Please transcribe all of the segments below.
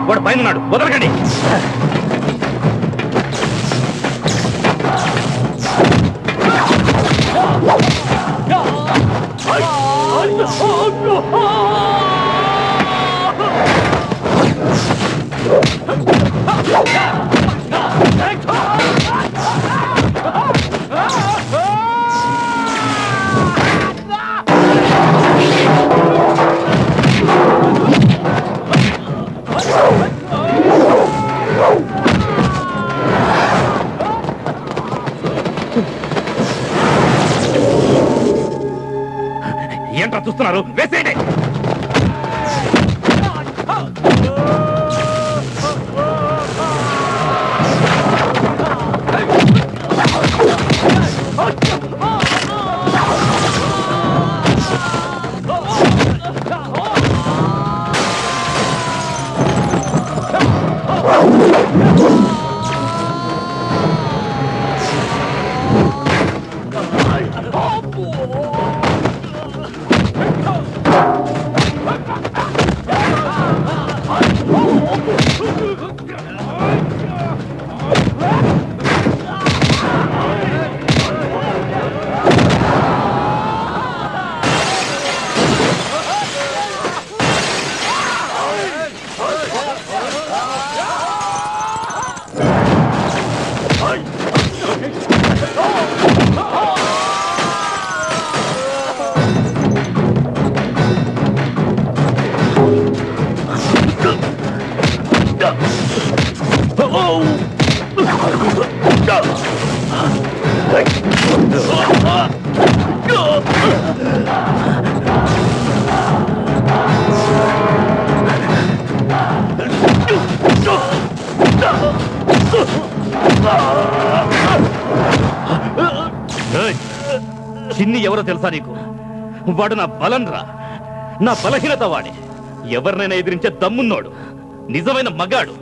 వాడు పైన ఉన్నాడు, వదలకండి. ఏంట్రా చూస్తున్నారు? వేసేయండి. చిన్ని ఎవరో తెలుసా నీకు? వాడు నా బలం రా, నా బలహీనత వాడే. ఎవరినైనా ఎదిరించే దమ్మున్నోడు, నిజమైన మగాడు,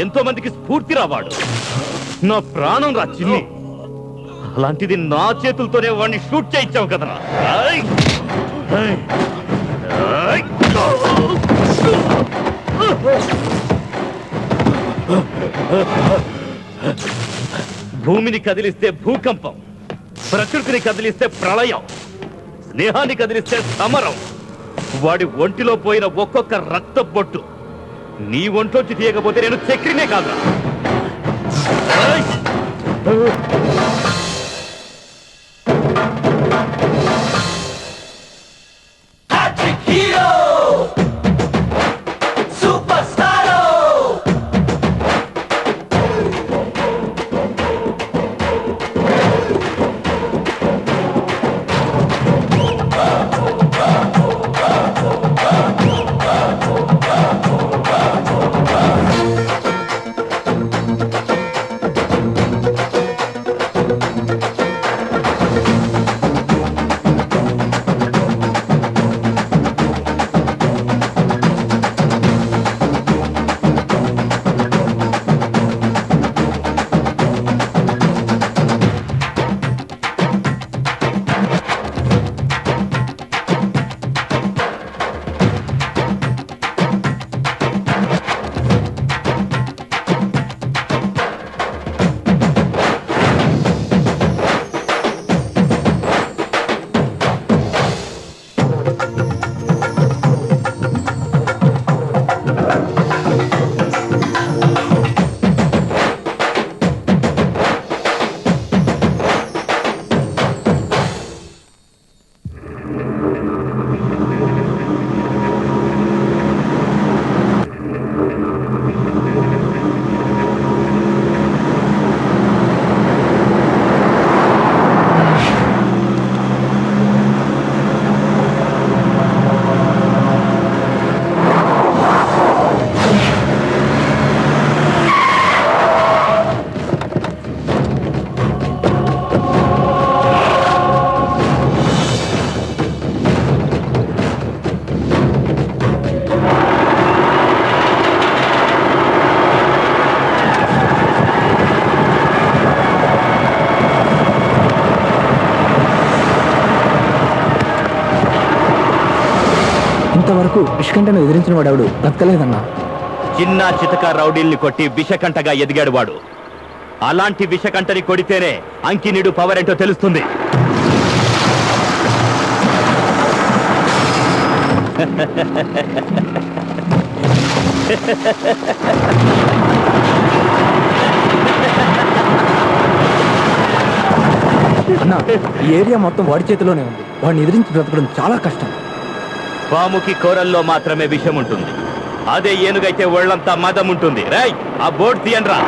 ఎంతో మందికి స్ఫూర్తి రావాడు. నా ప్రాణం రా చిన్ని. అలాంటిది నా చేతులతోనే వాడిని షూట్ చేయించావు కదరా. భూమిని కదిలిస్తే భూకంపం, ప్రకృతిని కదిలిస్తే ప్రళయం, స్నేహాన్ని కదిలిస్తే సమరం. వాడి ఒంటిలో పోయిన ఒక్కొక్క రక్త బొట్టు నీ ఒంట్లోంచి తీయకపోతే నేను చక్రినే కాదురా. ఇంతవరకు నిష్కంఠను ఎదిరించిన వాడెవడు బ్రతకలేదన్నా. చిన్న చితక రౌడీల్ని కొట్టి విషకంటగా ఎదిగాడు వాడు. అలాంటి విషకంటని కొడితేనే అంకినీడు పవర్ ఏంటో తెలుస్తుంది. ఈ ఏరియా మొత్తం వాడి చేతిలోనే ఉంది. వాడిని ఎదిరించి బ్రతకడం చాలా కష్టం. పాముకి కూరల్లో మాత్రమే విషం ఉంటుంది, అదే ఏనుగైతే ఒళ్ళంతా మదం ఉంటుంది. రై, ఆ బోర్డు తీయండ్రా.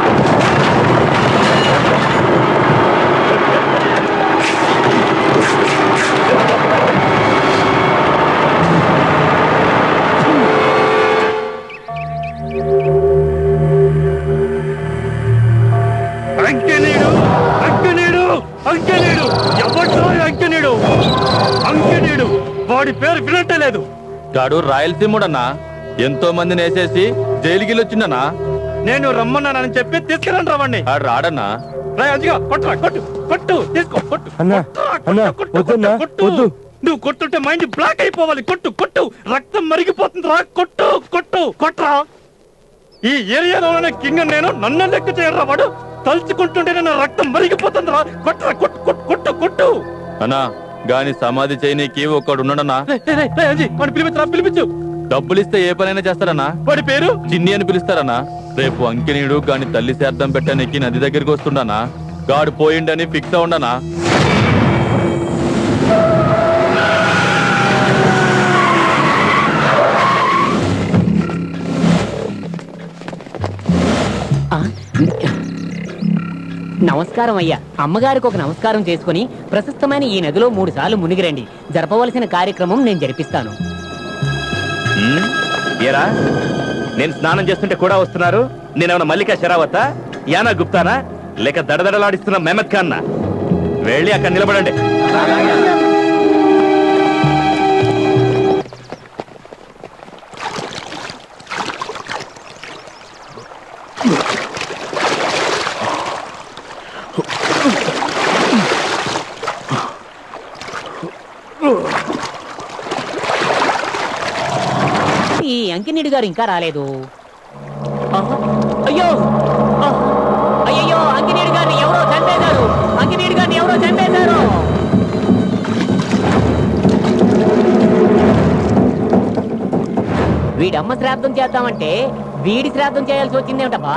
అంకెనీడు అంకెనీడు అంకెనీడు ఎవడ్రా అంకెనీడు? అంకెనీడు వాడి పేరు వినట్టే లేదు. గాడు రాయలసీముడన్నా, ఎంతో మందిని వేసేసి జైలుకి వచ్చిండనా. నేను రమ్మన్నానని చెప్పి తీసుకురండి రావండి. ఆడు రాడన్నా. అదిగా కొట్టురా, కొట్టు కొట్టు, తీసుకో కొట్టు. అన్నా, కొట్టురా, అన్నా, కొట్టు, వద్దన్నా, కొట్టు, వద్దు. నువ్వు కొట్టుంటే మైండ్ బ్లాక్ అయిపోవాలి. కొట్టు కొట్టు, రక్తం మరిగిపోతుంది రా. కొట్టు కొట్టు కొట్రా. ఈ ఏరియాలోనే కింగ్ నేను, నన్ను లెక్క చేయరా వాడు. తలుచుకుంటుంటే నా రక్తం మరిగిపోతుంది రా. కొట్రా, కొట్టు కొట్టు కొట్టు కొట్టు. అన్నా, గాని సమాధి చేయనీకి ఒకడు ఉన్నాడన్నా. పిలిపించరా, పిలిపించు. డబ్బులిస్తే ఏ పనైనా చేస్తారన్నా. వాడి పేరు చిన్ని అని పిలుస్తారన్నా. రేపు అంకినీడు గాని తల్లి శార్థం పెట్టడానికి నది దగ్గరికి వస్తుండనా. గాడు పోయిండని ఫిక్స్ అవుండనా. నమస్కారం అయ్యా. అమ్మగారికి ఒక నమస్కారం చేసుకుని ప్రశస్తమైన ఈ నదిలో 3 సార్లు మునిగిరండి. జరపవలసిన కార్యక్రమం నేను జరిపిస్తాను. ఏరా, నేను స్నానం చేస్తుంటే కూడా వస్తున్నారు? నేనేమన్నా మల్లికా షరావతా, యానా గుప్తానా, లేక దడదడలాడిస్తున్న మెహమద్ ఖాన్నా? వెళ్ళి అక్కడ నిలబడండి. ఈ అంకినీడు గారు ఇంకా రాలేదు. అయ్యో అయ్యో, అంకినీడు గారిని ఎవరో చంపేశారు. అంకినీడు గారిని ఎవరో చంపేశారు. వీడమ్మ శ్రాద్ధం చేద్దామంటే వీడి శ్రాద్ధం చేయాల్సి వచ్చిందేమిటబ్బా.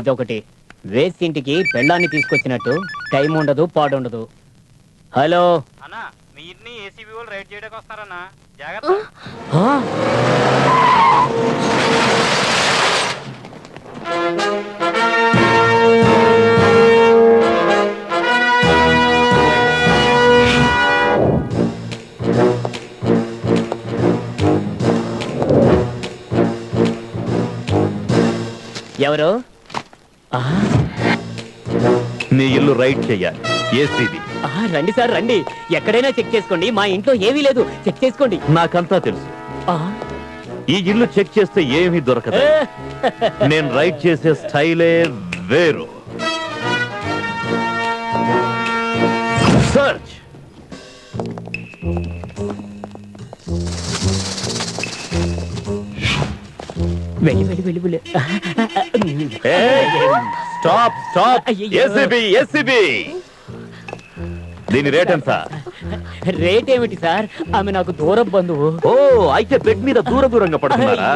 ఇదొకటి వేస్ట్ ఇంటికి పెళ్ళాన్ని తీసుకొచ్చినట్టు టైం ఉండదు, పాడుండదు. హలో అన్నా, మీ ఇంటిని ఏసీబీ వాళ్ళు రైడ్ చేయడానికి వస్తారన్నా, జాగ్రత్త. ఎవరు? నీ ఇల్లు రైడ్ చెయ్యాలి, ఏసీబీ. రండి సార్, రండి. ఎక్కడైనా చెక్ చేసుకోండి, మా ఇంట్లో ఏమీ లేదు. చెక్ చేసుకోండి. నాకంతా తెలుసు. ఈ ఇల్లు చెక్ చేస్తే ఏమీ దొరకదు. నేను రైడ్ చేసే స్టైలే వేరు. సర్చ్. వెళ్ళి వెళ్ళి వెళ్ళి వెళ్ళి. Stop stop. ACB ACB. దీని రేట్ ఎంత? రేట్ ఏమిటి సార్? ఆమె నాకు దూరం బంధువు. ఓ, అయితే బెడ్ మీద దూరంగా పడుతున్నారా?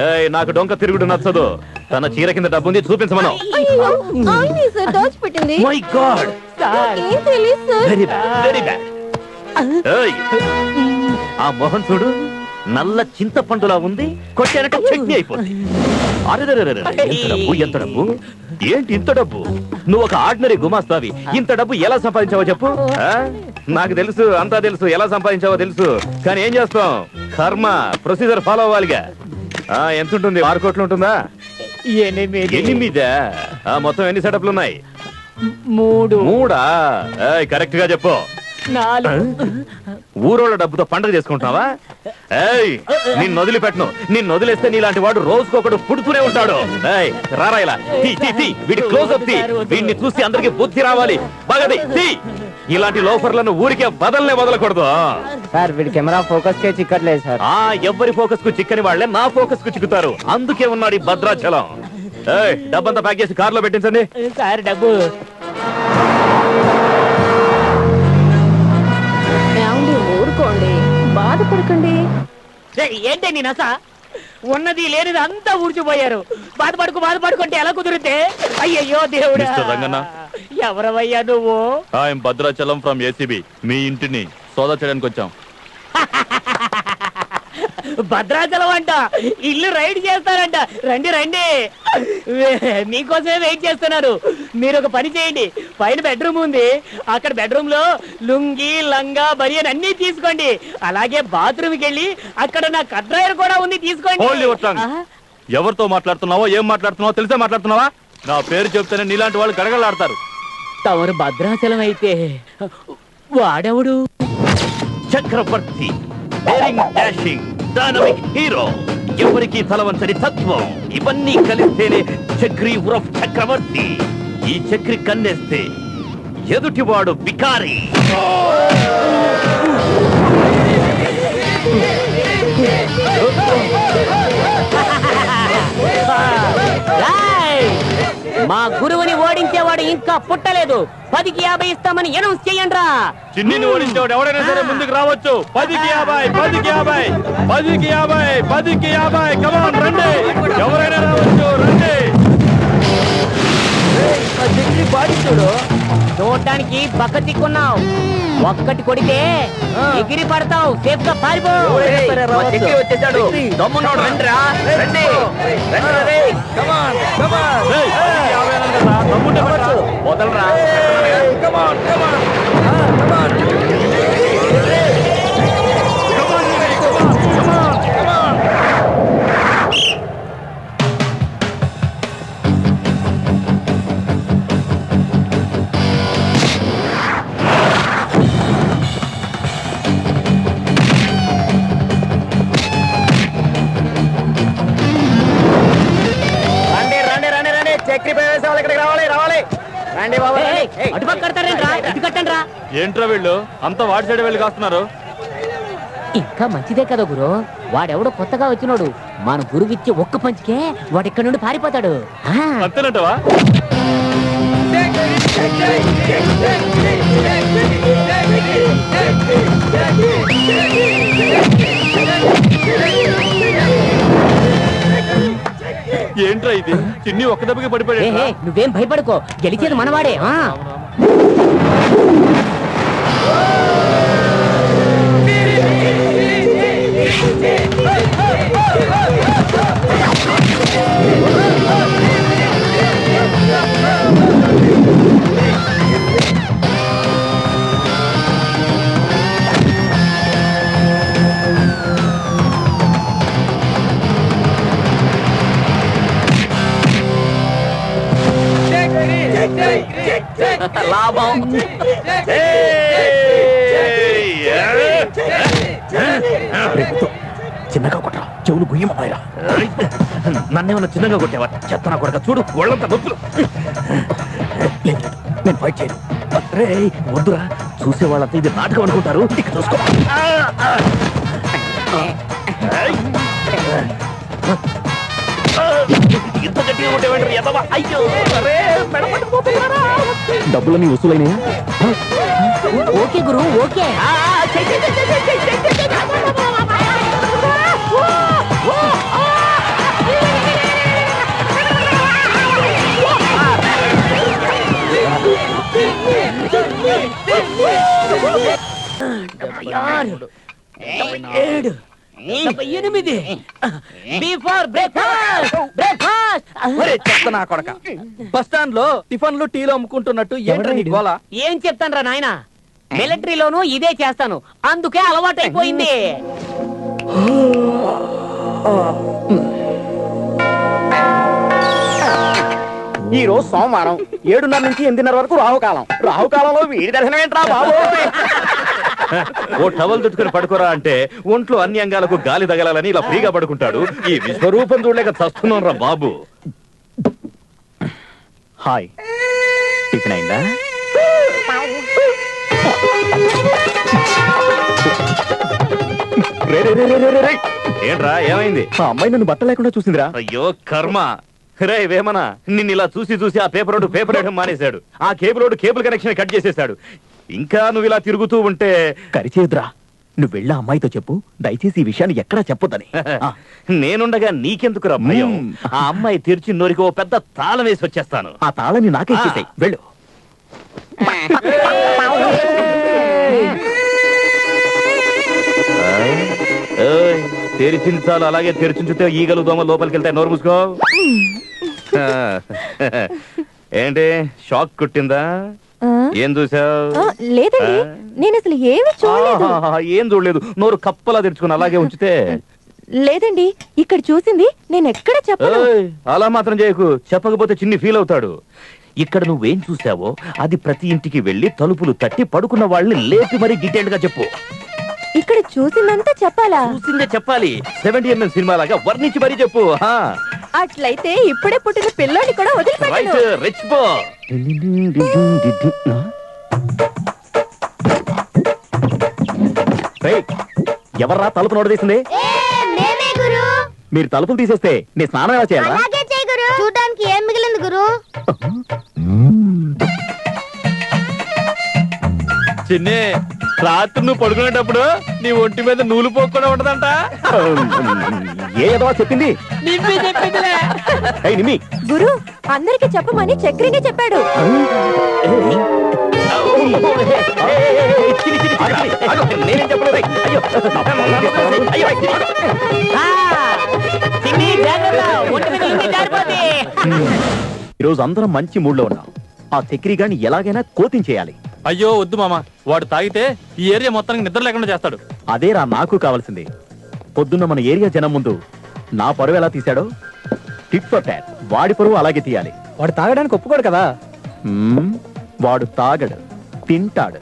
ఏయ్, నాకు డొంక తిరుగుడు నచ్చదు. తన చీర కింద డబ్బుంది, చూపించమను. దాచిపెట్టింది. మై గాడ్, ఏం తెలియదు sir. Very bad, very bad. ఏయ్, ఆ మొహం చూడు, నల్ల చింతపండులా ఉంది. కొట్టానంటే చట్నీ అయిపోతుంది. అరెరెరెరెరె, ఎంత డబ్బు, ఎంత డబ్బు! ఏంటి ఇంత డబ్బు? నువ్వు ఒక ఆర్డినరీ గుమాస్తావి, ఇంత డబ్బు ఎలా సంపాదించావో చెప్పు. నాకు తెలుసు, అంతా తెలుసు, ఎలా సంపాదించావో తెలుసు. కానీ ఏం చేస్తాం, కర్మ, ప్రొసీజర్ ఫాలో అవ్వాలిగా. ఎంత ఉంటుంది? 6 కోట్లు ఉంటుందా? 8. మొత్తం ఎన్ని సెటప్లు ఉన్నాయి? 3. కరెక్ట్ గా చెప్పు. 4. ఊరోళ్ళ డబ్బుతో పండగ చేసుకుంటున్నావా? ఏయ్, నిన్ను వదిలిపెట్టను. నిన్ను వదిలేస్తే నీలాంటి వాడు రోజుకొకడు పుడుతూనే ఉంటాడు. ఏయ్, రారా ఇలా. వీడి క్లోజ్ అప్ తీ. వీడిని చూసి అందరికి బుద్ధి రావాలి. బాగా తీ. ఇలాంటి లోఫర్లను ఊరికే వదలకూడదు. సార్ వీడి కెమెరా ఫోకస్ కే చిక్కట్లేదు సార్. ఎవ్వరి ఫోకస్ కు చిక్కని వాళ్లే నా ఫోకస్ కు చిక్కుతారు. అందుకే ఉన్నాడు ఈ భద్రాచలం. డబ్బంతా ప్యాక్ చేసి కార్లో పెట్టించండి. సార్ డబ్బు ఊరుకోండి, బాధపడకండి. ఏంటి నీ నస? ఉన్నది లేనిది అంతా ఊడ్చిపోయారు. బాధపడుకుంటే ఎలా కుదిరితే? అయ్యయ్యో దేవుడా. మిస్టర్ రంగన్న. ఎవరవయ్యా నువ్వు? I'm Bhadrachalam from ACB. మీ ఇంటిని సోదా చేయడానికి వచ్చాం. భద్రాచలం అంట, ఇల్లు రైడ్ చేస్తారంట. రండి రండి, మీకోసమే వెయిట్ చేస్తున్నారు. మీరు ఒక పని చేయండి, పైన బెడ్రూమ్ ఉంది, అక్కడ బెడ్రూమ్ లో లుంగి లంగా బనియన్ అన్ని తీసుకోండి. అలాగే బాత్రూమ్కి వెళ్ళి అక్కడ నా కట్రాయర్ కూడా ఉంది, తీసుకోండి. Hold your tongue. ఎవరితో మాట్లాడుతున్నావో ఏం మాట్లాడుతున్నావో తెలిసే మాట్లాడుతున్నావా? నా పేరు చెప్తేనే నీలాంటి వాళ్ళు గడగడలాడతారు. తమరు భద్రాచలం అయితే వాడెవడు? చక్రవర్తి, డేరింగ్ డాషింగ్ డైనమిక్ హీరో, ఎవరికి తలవంచని తత్వం, ఇవన్నీ కలిస్తేనే చక్రి ఉరఫ్ చక్రవర్తి. ఈ చక్రి కన్నేస్తే ఎదుటివాడు బికారి. మా గురువుని ఓడించేవాడు ఇంకా పుట్టలేదు. 10కి 50 ఇస్తామని అనౌన్స్ చేయండిరా. చిన్నిని ఓడించేవాడు ఎవడైనా సరే ముందుకు రావచ్చు. 10కి 50, 10కి 50, 10కి 50, 10కి 50. కమాన్ రండి, ఎవరైనా రావచ్చు, రండి. చూడటానికి బక్క చిక్కున్నావు. ఒక్కటి కొడితే ఎగిరి పడతావు. సేఫ్ గా పారిపో. వచ్చేసాడు. దమ్మున్నాడు, రండిరా, రండి. ఏయ్, 10కి 50 అన్నాను కదా, దమ్ముంటే పట్టు. వదలరా. ఏంట్రా వీళ్ళు అంత వాడి సైడ్ వెళ్ళి కాస్తున్నారు? ఇంకా మంచిదే కదా గురు. వాడెవడో కొత్తగా వచ్చినోడు. మన గురువిచ్చి ఒక్క పంచికే వాడు ఇక్కడ నుండి పారిపోతాడు. అంతేనంటవా? ఏంట్రా ఇది? చిన్ని ఒక్క దెబ్బకి పడిపోయాడు. నువ్వేం భయపడుకో, గెలిచేది మనవాడే. లాభం. చిన్నగా కొట్టరా, చెవులు గుయ్యమాయరా. నన్నేమన్నా చిన్నగా కొట్టేవా? చెత్తనా కొడక, చూడు ఒళ్ళంతా నొప్పులు. నేను ఫైట్ చేయను. రే వద్దురా, చూసే వాళ్ళంతా ఇది నాటకం అనుకుంటారు. ఇక చూసుకో. ఇంత గట్టిగా కొట్టేవాడు ఎదవా. అయ్యో డబ్బులని వసూలైనాయా? ఓకే గురు, ఓకే. బస్ స్టాండ్ లో టిఫన్లు టీలు అమ్ముకుంటున్నట్టు ఏంటి గోల? ఏం చెప్తాను రా నాయన, మిలిటరీలోనూ ఇదే చేస్తాను, అందుకే అలవాటైపోయింది. ఈ రోజు సోమవారం 7:30 నుంచి 8:30 వరకు రాహుకాలం. రాహుకాలంలో వీడి దర్శనం ఏంట్రా బాబు? ఓ టవల్ చుట్టుకుని పడుకోరా అంటే ఒంట్లో అన్ని అంగాలకు గాలి తగలాలని ఇలా ఫ్రీగా పడుకుంటాడు. ఈ విశ్వరూపం చూడలేక చస్తున్నాం రా బాబు. హాయ్, టిఫిన్ అయిందా? ఏంట్రా ఏమైంది? ఆ అమ్మాయి నన్ను బట్ట లేకుండా చూసిందిరా. అయ్యో కర్మ. రే వేమనా, నిన్ను ఇలా చూసి చూసి ఆ పేపర్ రోడ్డు పేపర్ వేయడం మానేశాడు. ఆ cable road cable connection cut చేసేశాడు. ఇంకా నువ్వు ఇలా తిరుగుతూ ఉంటే కరిచేదురా. నువ్వు వెళ్ళా అమ్మాయితో చెప్పు, దయచేసి ఈ విషయాన్ని ఎక్కడా చెప్పొద్దని. నేనుండగా నీకెందుకురా భయం? ఆ అమ్మాయి తెరిచి నోరికి ఓ పెద్ద తాళం వేసి వచ్చేస్తాను. ఆ తాళని నాకే ఇచ్చేసేయ్, వెళ్ళు. తెరిచిన చాలు, అలాగే తెరిచించుతే ఈగలు దోమ లోపలికి వెళ్తాయి. నోరు మూసుకో. ఏంటి షాక్ కొట్టిందా? ఏం చూసావు? లేదండి, నేను అసలు ఏమీ చూడలేదు. ఏం చూడలేదు, నోరు కప్పలా తెరుచుకుని అలాగే ఉంచితే. లేదండి, ఇక్కడ చూసింది నేను ఎక్కడ చెప్పను. అలా మాత్రం చేయకు, చెప్పకపోతే చిన్ని ఫీల్ అవుతాడు. ఇక్కడ నువ్వేం చూసావో అది ప్రతి ఇంటికి వెళ్ళి తలుపులు తట్టి పడుకున్న వాళ్ళని లేపి మరీ డీటెయిల్డ్ గా చెప్పు. ఇక్కడ చూసిందంతా చెప్పాలా? చూసిందే చెప్పాలి. 70mm సినిమా లాగా వర్ణించి మరీ చెప్పు. అట్లయితే ఇప్పుడే పుట్టిన పిల్లోని కూడా వదిలిపెట్టను. రెచ్చిపో. ఎవర్రా తలుపు నోడదీసింది? మీరు తలుపులు తీసేస్తే నీ స్నానం ఎలా చేయాలా? చూడడానికి ఏం మిగిలింది గురు? చిన్ని, రాత్రి నువ్వు పడుకునేటప్పుడు నీ ఒంటి మీద నూలు పోకుండా ఉంటదంట. ఏదో చెప్పింది నిమ్మి. గురు, అందరికి చెప్పమని చక్రిని చెప్పాడు. నేనేం చెప్పలేదు. ఈరోజు అందరం మంచి మూడ్ లో ఉన్నాం. ఆ చక్రి గాని ఎలాగైనా కోతించేయాలి. అయ్యో వద్దు మామ, వాడు తాగితే ఈ ఏరియా మొత్తానికి నిద్ర లేకుండా చేస్తాడు. అదేరా నాకు కావాల్సింది. పొద్దున్న మన ఏరియా జనం ముందు నా పరువు ఎలా తీశాడో టిట్ ఫర్ టాట్ వాడి పరువు అలాగే తీయాలి. వాడు తాగడానికి ఒప్పుకోడు కదా. వాడు తాగడు, తింటాడు.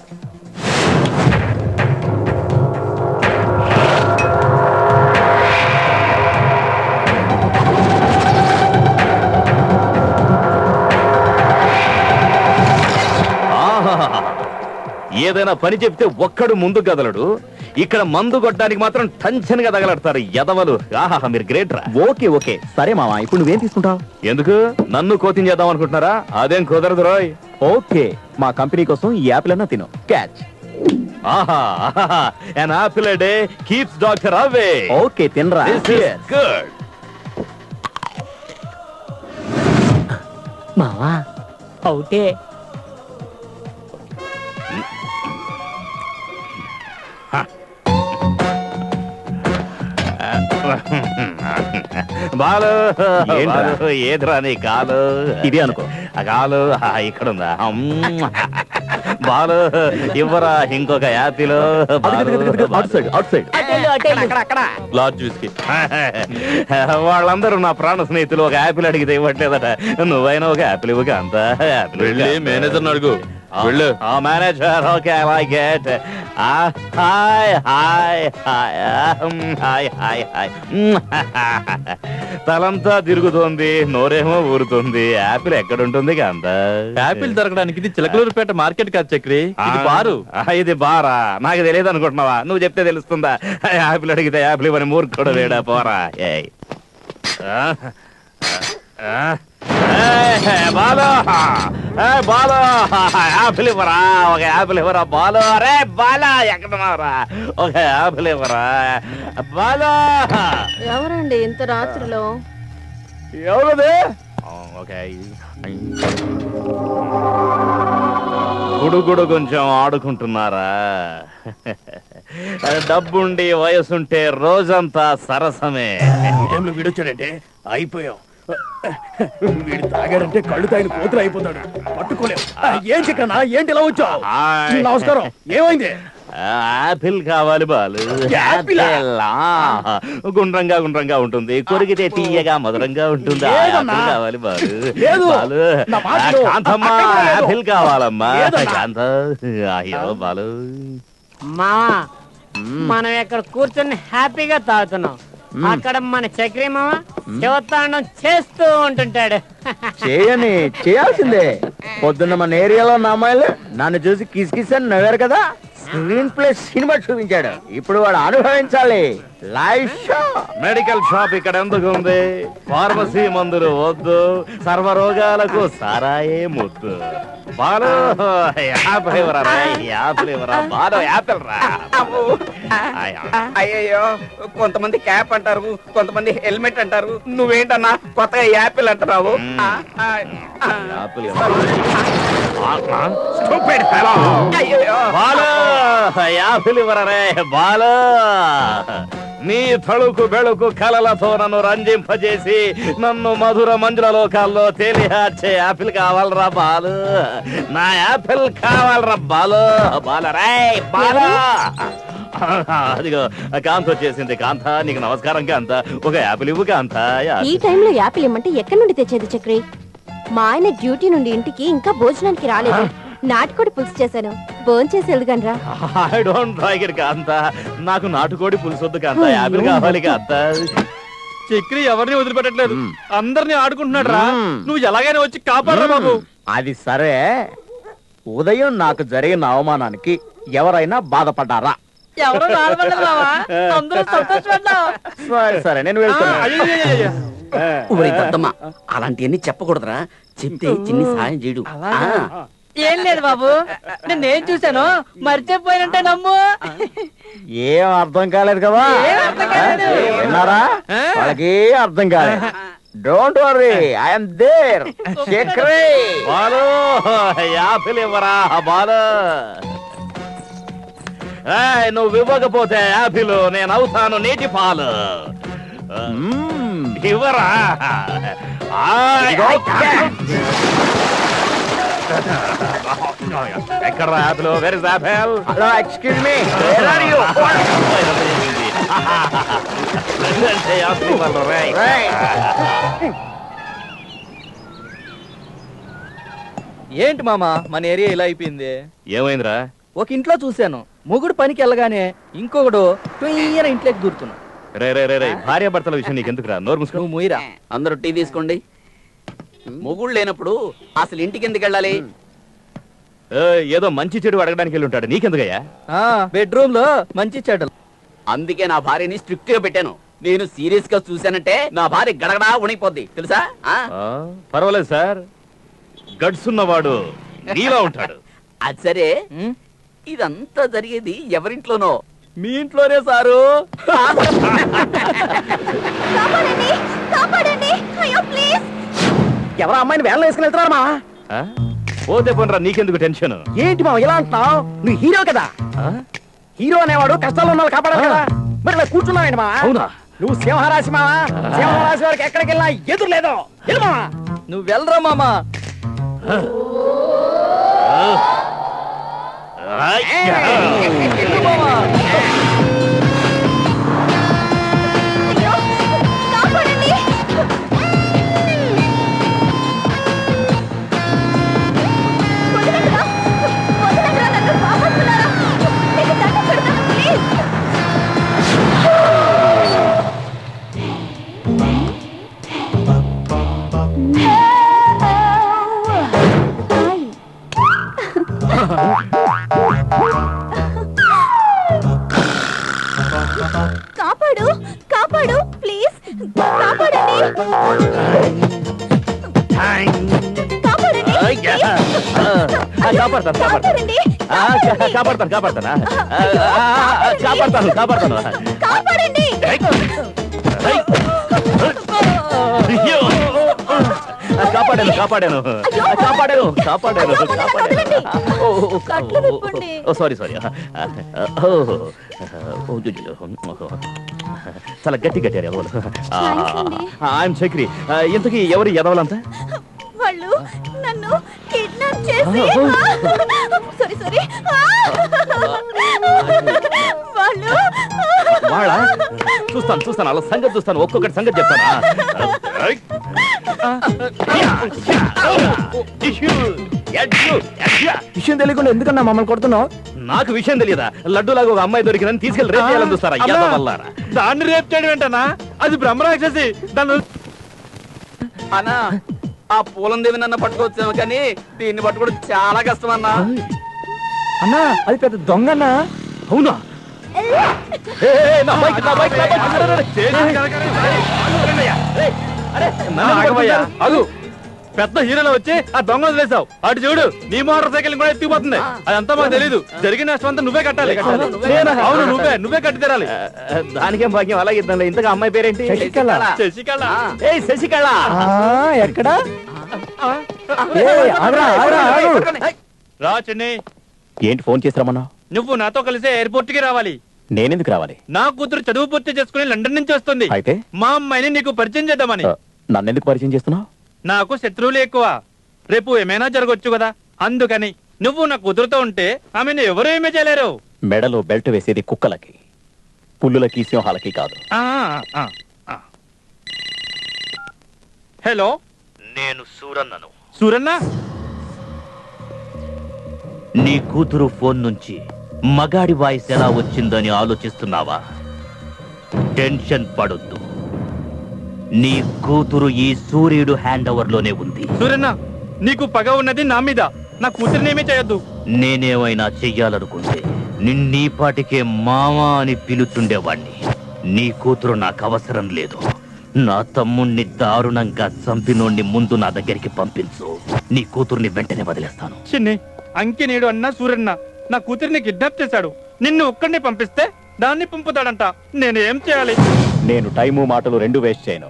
ఏదైనా పని చెప్తే ఒక్కడు ముందు కదలడు. ఇక్కడ మందు కొట్టడానికి మాత్రం టెన్షన్ గా తగలడతారు ఎదవలు. ఆహా, మీరు గ్రేట్ రా. ఓకే ఓకే సరే మామ, ఇప్పుడు నువ్వేం తీసుకుంటావు? ఎందుకు నన్ను కోచింగ్ చేద్దాం అనుకుంటున్నారా? అదేం కుదరదు రోయ్. ఓకే, మా కంపెనీ కోసం ఈ యాపిల్ అన్నా తిను. క్యాచ్. ఆహా, an apple a day keeps doctor away. Okay తినరా. This is good. మావా అవుటే. బాలు, ఏంట్రా? ఏదిరా నీ కాలు? ఇదే అనుకో. ఆ కాలు ఇక్కడుందా? బాలు ఇవ్వరా ఇంకొక Apple. Out side out side. Large whisky. వాళ్ళందరూ నా ప్రాణ స్నేహితులు. ఒక యాపిల్ అడిగితే ఇవ్వట్లేదట. నువ్వైనా ఒక యాపిల్ ఇవ్వక. అంత వెళ్ళి మేనేజర్ అడుగు. వెళ్ళు. Manager okay, I like it. Hi hi hi hi hi hi. తలంతా తిరుగుతోంది, నోరేమో ఊరుతుంది. యాపిల్ ఎక్కడుంటుంది కాంత? యాపిల్ దొరకడానికి ఇది చిలకలూరుపేట మార్కెట్ కాదు చక్రి, ఇది బారు. ఇది బారా? నాకు తెలియదు అనుకుంటున్నావా? నువ్వు చెప్తే తెలుస్తుందా? యాపిల్ అడిగితే యాపిల్ ఇవ్వని మూర్ఖుడు వేడా పోరా. బాలు, బాలు యాపిల్ ఇవ్వరా, ఒక యాపిల్ ఇవ్వరా బాలు. అరే బాలా ఎక్కడున్నారా? ఒక యాపిల్ ఇవ్వరా బాలా. ఎవరండి ఇంత రాత్రిలో? ఎవరది? ఓకే, గుడుగుడు కొంచెం ఆడుకుంటున్నారా? డబ్బుండి వయసుంటే రోజంతా సరసమే. వీడొచ్చాడంటే అయిపోయాం. వీడు తాగాడంటే కళ్ళు తాగిన కోతులు అయిపోతాడు. పట్టుకోలేవు. ఏం చిక్కనా? ఏంటి ఇలా వచ్చావు? నమస్కారం. ఏమైంది? యాపిల్ కావాలి బాలు. యాపిల్ గుండ్రంగా గుండ్రంగా ఉంటుంది, కొరికితే తీయగా మధురంగా ఉంటుంది. యాపిల్ కావాలి బాలు. బాలు కాంతమ్మా, యాపిల్ కావాలమ్మా. కాంత అయ్యో బాలు. మావా, మనం ఇక్కడ కూర్చొని హ్యాపీగా తాగుతున్నాం. అక్కడ మన చక్రి మామ శివతాండం చేస్తూ ఉంటుంటాడు. చేయని చేయాల్సిందే. పొద్దున్న మన ఏరియాలో ఉన్న అమ్మాయిలు నన్ను చూసి కిస్ కిస్ అని నవ్వారు కదా. స్క్రీన్ ప్లే సినిమా చూపించాడు. ఇప్పుడు వాడు అనుభవించాలి. Live show. మెడికల్ షాప్ ఇక్కడ ఎందుకు ఉంది? ఫార్మసీ మందులు వద్దు, సర్వరోగాలకు సారాయే ముద్దు. బాలు యాపిల్ ఇవ్వరా, యాపిల్ ఇవ్వరా బాలు, యాపిల్ రా. అయ్యయ్యో, కొంతమంది క్యాప్ అంటారు, కొంతమంది హెల్మెట్ అంటారు. నువ్వేంటన్నా కొత్తగా యాపిల్ అంటున్నావు? యాపిల్ బాలు యాపిల్ ఇవ్వరా రే బాలు. నీ తళుకు బెళుకు కలలతో నన్ను రంజింపజేసి నన్ను మధుర మంజుల లోకాల్లో తేలియార్చే యాపిల్ కావాలరా బాలు. నా యాపిల్ కావాలరా బాలు. బాలరా బాలు. అదిగో కాంత వచ్చేసింది. కాంత నీకు నమస్కారం. కాంత ఒక యాపిల్ ఇవ్వు కాంత. ఈ టైంలో యాపిల్ ఇమ్మంటే ఎక్కడి నుండి తెచ్చేది చక్రి? మా ఆయన డ్యూటీ నుండి ఇంటికి ఇంకా భోజనానికి రాలేదు. నాటుకోడి పులుసు చేశాను, భోంచేసి వెళ్దుగానరా. ఐ డోంట్ లైక్ ఇట్ కాంత. నాకు నాటుకోడి పులుసు వద్దు కాంత, యాపిల్ కావాలి కాంత. చక్రి ఎవరిని వదిలిపెట్టట్లేదు, అందరినీ ఆడుకుంటున్నాడు రా. నువ్వు ఎలాగైనా వచ్చి కాపాడరా బాబు. అది సరే, ఉదయం నాకు జరిగిన అవమానానికి ఎవరైనా బాధపడ్డారా? ఎవరు బాధపడలేదు బావా, అందరూ సంతోషపడ్డాం. సరే సరే, నేను వెళ్తున్నా. అలాంటివన్నీ చెప్పకూడదురా, చెప్తే చిన్ని సాయం చేయడు. ఏం లేదు బాబు, నేనేం చూశాను మర్చిపోయినంటే నమ్ము. ఏం అర్థం కాలేదు కదా? విన్నారా? వాళ్ళకి అర్థం కాలేదు. Don't worry, I'm there. Chakri Balu apple ఇవ్వరా బాలు. నువ్వు ఇవ్వకపోతే యాపిల్ నేను అవుతాను నీటి పాలు. ఇవ్వరా. ఎక్కడ apple? Where is apple? Hello, excuse me, where are you? Apple ఇవ్వాలి రే. ఏంటి మామా మన ఏరియా ఇలా అయిపోయింది? ఏమైందిరా? ఒక ఇంట్లో చూశాను, మొగుడు పనికి వెళ్ళగానే ఇంకొకడు తొయ్యన ఇంట్లోకి దూరుతున్నా. రే రే రే రే, భార్య భర్తల విషయం నీకెందుకురా? నోరు మూసుకో. నువ్వు ముయిరా. అందరూ టీ తీసుకోండి. మొగుళ్ళు లేనప్పుడు అసలు ఇంటికి ఎందుకు వెళ్ళాలి? ఏదో మంచి చెడు అడగడానికి వెళ్ళి ఉంటాడు, నీకెందుకయ్యా? బెడ్రూమ్ లో మంచి చెడ్డలు. అందుకే నా భార్యని స్ట్రిక్ట్ గా పెట్టాను. నేను సీరియస్ గా చూశానంటే నా భార్య గడగడా ఉణిపోద్ది, తెలుసా? పర్వాలేదు సార్, గడ్స్ ఉన్నవాడు నీలా ఉంటాడు. అది సరే, ఇదంతా జరిగేది ఎవరింట్లోనో? మీ ఇంట్లోనే సారు. ఎవరో అమ్మాయిని వేళ వేసుకుని వెళ్తున్నారు మా. పోతే పోనరా, నీకెందుకు టెన్షన్? ఏంటి మా ఇలా అంటున్నావు? నువ్వు హీరో కదా. హీరో అనేవాడు కష్టాల్లో ఉన్న వాళ్ళు కాపాడాలి కదా. మరి ఇలా కూర్చున్నావేంటి మా? అవునా? నువ్వు సింహరాశి మావా. సింహరాశి వారికి ఎక్కడికి వెళ్ళినా ఎదురు లేదు. నువ్వు వెళ్ళరా మామా. కాపాడు కాపాడు, ప్లీజ్ కాపాడండి. కాపాడాను కాపాడాను కాపాడాను కాపాడాను సారీ సారీ. చాలా గట్టి కట్టారు ఎవరు? ఐఎమ్ చక్రి. ఇంతకీ ఎవరు ఎదవాలంతా? వాళ్ళు నన్ను కిడ్నాప్ చేసి సారీ సారీ వాళ్ళు వాళ్ళ చూస్తాను చూస్తాను, అలా సంగతి చూస్తాను, ఒక్కొక్కటి సంగతి చెప్తాను. విషయం తెలియకుండా ఎందుకన్నా మమ్మల్ని కొడుతున్నావు? నాకు విషయం తెలియదా? లడ్డూలాగా ఒక అమ్మాయి దొరికిందని తీసుకెళ్లి రేపు చేయాలని చూస్తారా? దాన్ని రేపు చేయడం ఏంటన్నా? అది బ్రహ్మరాక్షసి. దాన్ని అన్నా, ఆ పూలం దేవి నన్ను పట్టుకోవచ్చాము, కానీ దీన్ని పట్టుకోవడం చాలా కష్టం అన్నా. అన్నా అది పెద్ద దొంగన్నా. అవునా? అదు పెద్ద హీరోలో వచ్చి ఆ దొంగ వదిలేసావు. అటు చూడు నీ మోటార్ సైకిల్ కూడా ఎత్తిపోతుంది. అదంతా మాకు తెలీదు. జరిగిన నష్టం అంతా నువ్వే కట్టాలి. అవును నువ్వే కట్టి తీరాలి. దానికేం భాగ్యం. అలాగే ఇంతగా అమ్మాయి పేరేంటి? శశికళ. శశికళ. శశికళ ఎక్కడా? రా చెన్నై. ఏంటి ఫోన్ చేసి రమ్మన్నా? నువ్వు నాతో కలిసి ఎయిర్పోర్ట్ కి రావాలి. నేనెందుకు రావాలి? నా కూతురు చదువు పూర్తి చేసుకుని లండన్ నుంచి వస్తుంది. అయితే మా అమ్మాయిని నీకు పరిచయం చేద్దామని. నన్నెందుకు పరిచయం చేస్తున్నావు? నాకు శత్రువులు ఎక్కువ. రేపు ఏమైనా జరగొచ్చు కదా, అందుకని. నువ్వు నా కూతురుతో ఉంటే ఆమెను ఎవరు ఏమీ చేయలేరు. మెడలో బెల్ట్ వేసేది కుక్కలకి, పుల్లులకి, సింహాలకి కాదు. హలో, నేను సూరన్నను. సూరన్న, నీ కూతురు ఫోన్ నుంచి మగాడి వాయిస్ ఎలా వచ్చిందని ఆలోచిస్తున్నావా? టెన్షన్ పడొద్దు. నీ కూతురు ఈ సూర్యుడు హ్యాండ్ ఓవర్ లోనే ఉంది. సూరన్న, నీకు పగ ఉన్నది నా మీద. నా కూతురునేమీ చేయొద్దు. నేనేమైనా చెయ్యాలనుకుంటే నిన్నీ పాటికే మామా అని పిలుచుండేవాణ్ణి. నీ కూతురు నాకు అవసరం లేదు. నా తమ్ముణ్ణి దారుణంగా చంపినోణ్ణి ముందు నా దగ్గరికి పంపించు. నీ కూతుర్ని వెంటనే వదిలేస్తాను. చిన్ని, అంకినేడు అన్న సూరన్న నా కూతురిని కిడ్నాప్ చేశాడు. నిన్ను ఒక్కడిని పంపిస్తే దాన్ని పంపుతాడంట. నేనేం చేయాలి? నేను టైము మాటలు రెండు వేస్ట్ చేయను.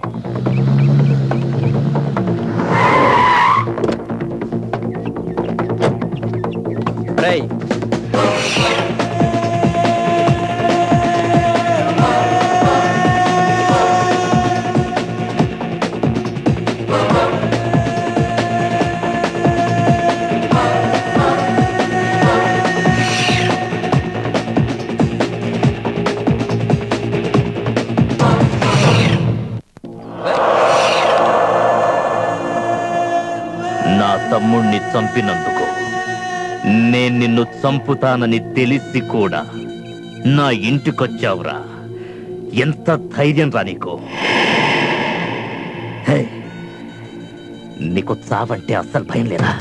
తమ్ముణ్ణి చంపినందుకు నేను నిన్ను చంపుతానని తెలిసి కూడా నా ఇంటికొచ్చావురా. ఎంత ధైర్యం రా నీకు? నీకు చావంటే అస్సలు భయం లేదా?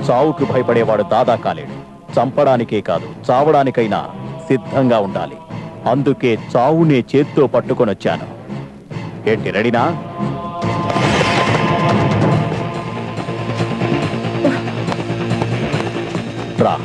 చావుకు భయపడేవాడు దాదా కాలేడు. చంపడానికే కాదు, చావడానికైనా సిద్ధంగా ఉండాలి. అందుకే చావునే చేత్తో పట్టుకొనొచ్చాను. ఏంటి, రెడీనా? రా.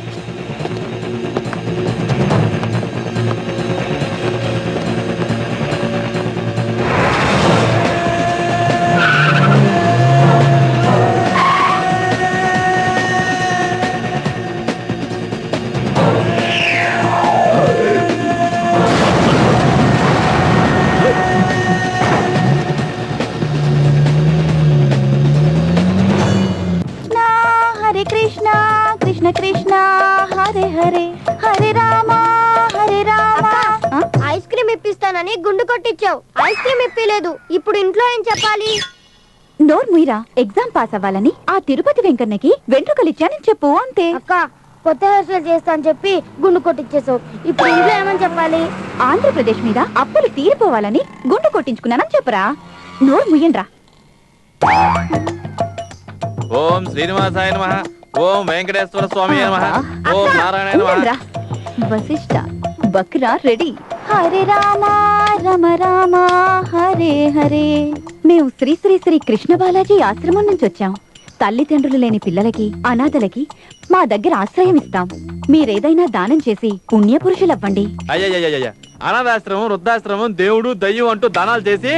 కృష్ణ హరే హరే హరే రామ హరే రామ. ఐస్ క్రీమ్ ఇప్పిస్తానని గుండు కొట్టించావు. Ice cream ఇప్పలేదు. ఇప్పుడు ఇంట్లో ఏం చెప్పాలి? నోర్ ముయిరా. ఎగ్జామ్ పాస్ అవ్వాలని ఆ తిరుపతి వెంకన్నకి వెంట్రుకలిచ్చానని చెప్పు అంతే. అక్క, కొత్త హెయిర్ స్టైల్ చేస్తా అని చెప్పి గుండు కొట్టించేసావు. ఇప్పుడు ఇంట్లో ఏమని చెప్పాలి? ఆంధ్రప్రదేశ్ మీద అప్పులు తీరిపోవాలని గుండు కొట్టించుకున్నానని చెప్పరా. నోర్ ముయ్యండ్రా. ఓం శ్రీనివాసాయ నమః. ఓం వెంకటేశ్వర స్వామి నమః. ఓం నారాయణ నమః. వశిష్ఠ బక్రా రెడీ. హరే రామ రమ రామ హరే హరే. మేము శ్రీ శ్రీ శ్రీ కృష్ణ బాలాజీ ఆశ్రమం నుంచి వచ్చాం. తల్లిదండ్రులు లేని పిల్లలకి, అనాథలకి మా దగ్గర ఆశ్రయం ఇస్తాం. మీరేదైనా దానం చేసి పుణ్యపురుషులవ్వండి. అయ్యయ్యయ్య, అనాథాశ్రమం, వృద్ధాశ్రమం, దేవుడు, దయ్యం అంటూ దానాలు చేసి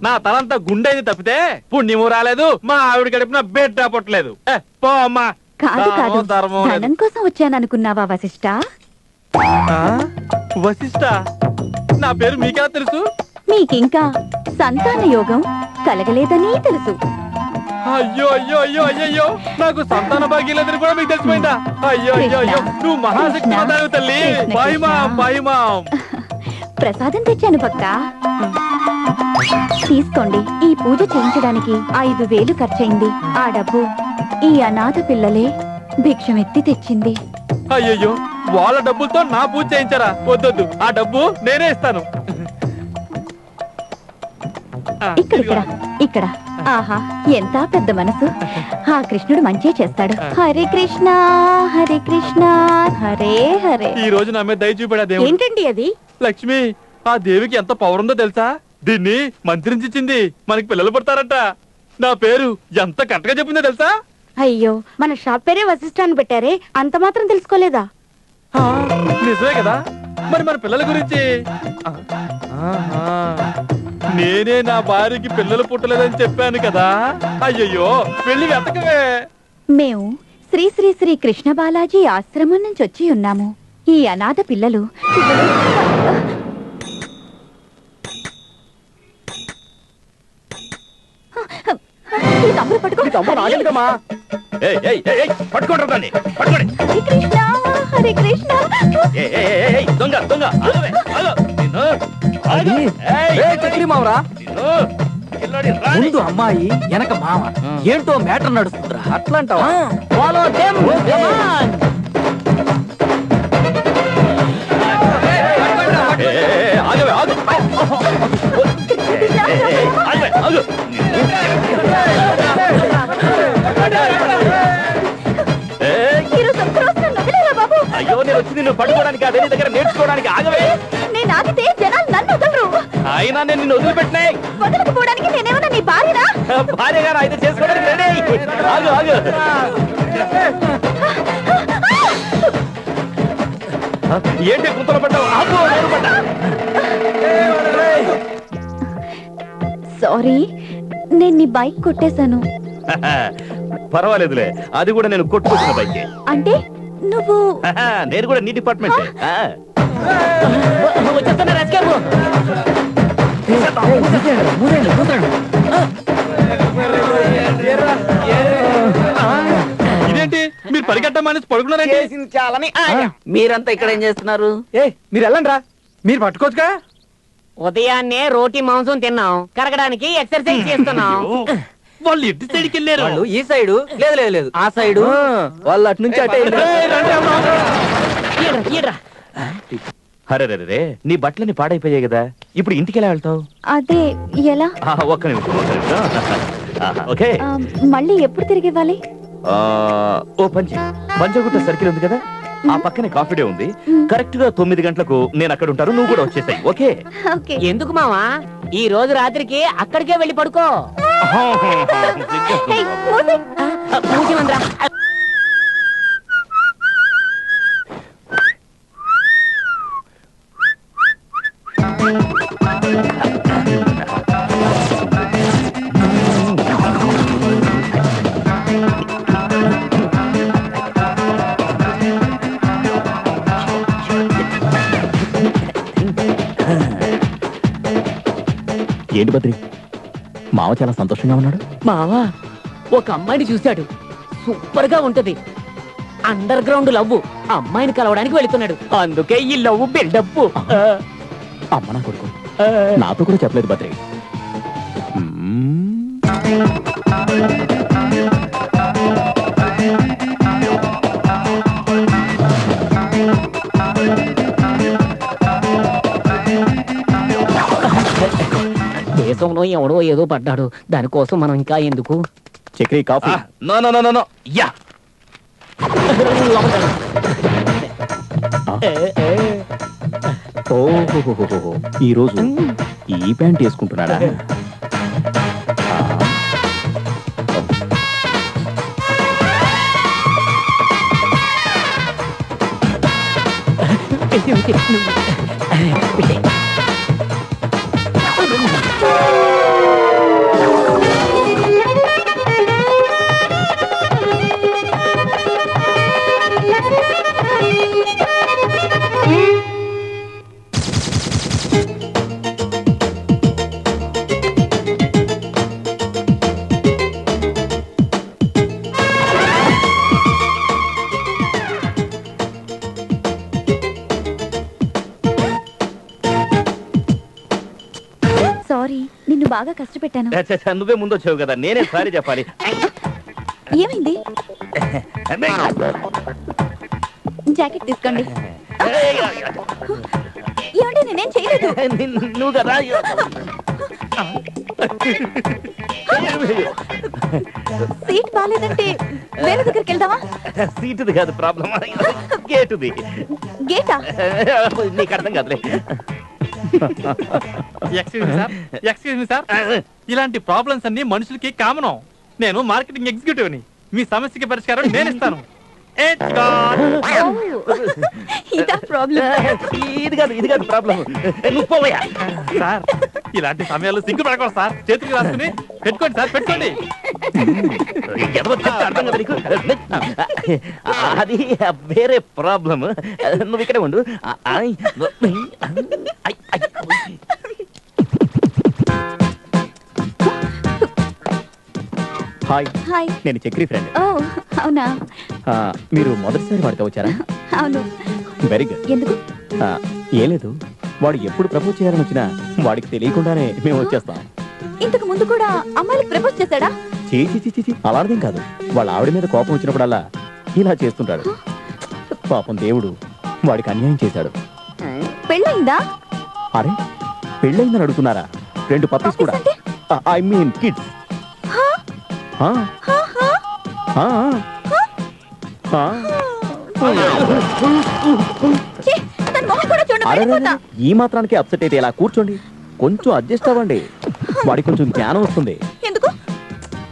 నా తలంతా గుండెని తప్పితే పుణ్యము రాలేదు. మా ఆవిడ గడిపిన బిడ్డ పుట్టలేదు. పో అమ్మా. కాదు కాదు, ధనం కోసం వచ్చాననుకున్నావా వశిష్ఠ? వశిష్ఠ? నా పేరు మీకెలా తెలుసు? మీకింకా సంతాన యోగం కలగలేదని తెలుసు. అయ్యో అయ్యో అయ్యో అయ్యో నాకు సంతాన భాగ్యం లేదని కూడా మీకు తెలిసిపోయిందా? అయ్యో అయ్యో అయ్యో నువ్వు మహాశక్తివంతురాలు తల్లి. బాయిమా బాయిమా. ప్రసాదం తెచ్చాను భక్త, తీసుకోండి. ఈ పూజ చేయించడానికి 5,000 ఖర్చయింది. ఆ డబ్బు ఈ అనాథ పిల్లలే భిక్షమెత్తి తెచ్చింది. అయ్యయ్యో వాళ్ళ డబ్బులతో నా పూజ చేయించారా? వద్దొద్దు, ఆ డబ్బు నేనే ఇస్తాను. ఇక్కడ ఇక్కడ ఆహా ఎంత పెద్ద మనసు. ఆ కృష్ణుడు మంచి చేస్తాడు. హరే కృష్ణ హరే కృష్ణ హరే హరే. ఈ రోజు నా మీద దయ చూపాడు ఆ దేవుడు. ఏంటండి అది? లక్ష్మి, ఆ దేవికి ఎంత పవర్ ఉందో తెలుసా? దీన్ని మంత్రించింది, మనకి పిల్లలు పుడతారంట. నా పేరు ఎంత కరెక్ట్గా చెప్పిందో తెలుసా? అయ్యో మన షాప్ పేరే వశిష్ఠాన్ని పెట్టారే, అంత మాత్రం తెలుసుకోలేదా? నిజమే కదా. మరి మన పిల్లల గురించి నేనే నా భార్యకి పిల్లలు పుట్టలేదని చెప్పాను కదా. అయ్యయ్యో వెళ్ళి వెతకవే. మేము శ్రీ శ్రీ శ్రీ కృష్ణ బాలాజీ ఆశ్రమం నుంచి వచ్చి ఉన్నాము. ఈ అనాథ పిల్లలు పట్టుకోండి హరే కృష్ణ హరే కృష్ణ. దొంగ దొంగ మావరా ముందు అమ్మాయి వెనక మామ, ఏంటో మ్యాటర్ నడుస్తుందిరా. అట్లా అంటావా? ఆగవే ఆగు. ఆగు. అయ్యో నేను వచ్చి నిన్ను పట్టుకోవడానికి అదే నీ దగ్గర నేర్చుకోవడానికి. ఆగవే. నేను ఆగితే జనాలు నన్ను వదలరు. అయినా నేను నిన్ను వదిలిపెట్టినా. వదలకపోవడానికి నేనేమన్నా నీ భార్యనా? భార్య గారు అయితే చేసుకోవడానికి రెడీ. ఆగు ఆగు. ఏంటి గుంతలు పడ్డావు? ఆగు. పడ్డా. సారీ, నేను నీ బైక్ కొట్టేశాను. పర్వాలేదులే, అది కూడా నేను కొట్టుకొచ్చిన బైకే. అంటే నువ్వు? నేను కూడా నీ డిపార్ట్మెంట్. ఇదేంటి మీరు పరిగెట్టం మానేసి పడుకున్నారండి? చాలని మీరంతా ఇక్కడ ఏం చేస్తున్నారు? మీరు వెళ్ళండి రా, మీరు పట్టుకోవచ్చుగా. ఉదయాన్నే రోటీ మాంసం తిన్నాం, కరగడానికి ఎక్సర్సైజ్ చేస్తున్నాం. వాళ్ళు ఎటు సైడ్కి వెళ్ళారు? వాళ్ళు ఈ సైడు. లేదు లేదు లేదు, ఆ సైడు. వాళ్ళు అటు నుంచి అటే. అరే రే, నీ బట్టలని పాడైపోయాయి కదా, ఇప్పుడు ఇంటికి ఎలా వెళ్తావు? అదే ఎలా? ఒక్క నిమిషం. ఓకే, మళ్ళీ ఎప్పుడు తిరిగి ఇవ్వాలి? ఓ పంచగుట్ట సర్కిల్ ఉంది కదా, ఆ పక్కనే కాఫీ డే ఉంది. కరెక్ట్ గా 9 గంటలకు నేను అక్కడ ఉంటాను, నువ్వు కూడా వచ్చేసాయి. ఓకే? ఎందుకు మావా, ఈ రోజు రాత్రికి అక్కడికే వెళ్ళి పడుకో. ఏంటి బద్రి, మావ చాలా సంతోషంగా ఉన్నాడు. మావా ఒక అమ్మాయిని చూశాడు, సూపర్ గా ఉంటది. అండర్ గ్రౌండ్ లవ్, అమ్మాయిని కలవడానికి వెళుతున్నాడు. అందుకే ఈ లవ్ బిల్డప్. అమ్మ నా కొడుకు నాతో కూడా చెప్పలేదు బద్రి. దేశంలో ఎవడో ఏదో పడ్డాడు, దానికోసం మనం ఇంకా ఎందుకు? Chakri coffee. No no no no. Yeah ఓహో, ఈ రోజు ఈ ప్యాంట్ వేసుకుంటున్నాడా? బాగా కష్టపెట్టాను. నువ్వే ముందు వచ్చావు కదా, నేనే సారీ చెప్పాలి. ఏమైంది? జాకెట్ తీసుకోండి. ఏమంటే నేనేం చేయలేదు. నువ్వు కదా సీట్ బాగాలేదంటే వేరే దగ్గరికి వెళ్దామా? సీటుది కాదు ప్రాబ్లం, గేటుది. గేటా? నీకు అర్థం కాదులే. ఎక్స్క్యూజ్ మీ సార్, ఇలాంటి ప్రాబ్లమ్స్ అన్ని మనుషులకి కామన్. నేను మార్కెటింగ్ ఎగ్జిక్యూటివ్ ని, మీ సమస్యకి పరిష్కారం నేను ఇస్తాను. ఇదా ప్రాబ్లం? ఇది కాదు ప్రాబ్లం. నువ్వు పోవయ్యా. సార్ ఇలాంటి సమయాల్లో సిగ్గుపడకూడదు సార్, చేతులు రాసుకుని పెట్టుకోండి సార్, పెట్టుకోండి. అర్థం కదా నీకు? అది వేరే ప్రాబ్లం. నువ్వు ఇక్కడే ఉండు. Hi, hi. నేను చక్రి ఫ్రెండ్. ఓ అవునా? మీరు మొదటిసారి వాడితో వచ్చారా? అవును. Very good. ఎందుకు? ఏం లేదు, వాడు ఎప్పుడు ప్రపోజ్ చేయాలని వచ్చినా వాడికి తెలియకుండానే మేము వచ్చేస్తాం. ఇంతకు ముందు కూడా అమ్మాయిలకు ప్రపోజ్ చేశాడా? చీ, అలాంటిదేం కాదు. వాళ్ళ ఆవిడ మీద కోపం వచ్చినప్పుడల్లా ఇలా చేస్తుంటాడు. పాపం దేవుడు వాడికి అన్యాయం చేశాడు. పెళ్ళయిందా? అరే, పెళ్ళయిందని అడుగుతున్నారా? 2 పప్పీస్ కూడా. I mean kids. ఈ మాత్రానికి అప్సెట్ అయితే ఎలా? కూర్చోండి, కొంచెం అడ్జస్ట్ అవ్వండి. వాడికి కొంచెం జ్ఞానం వస్తుంది. ఎందుకు?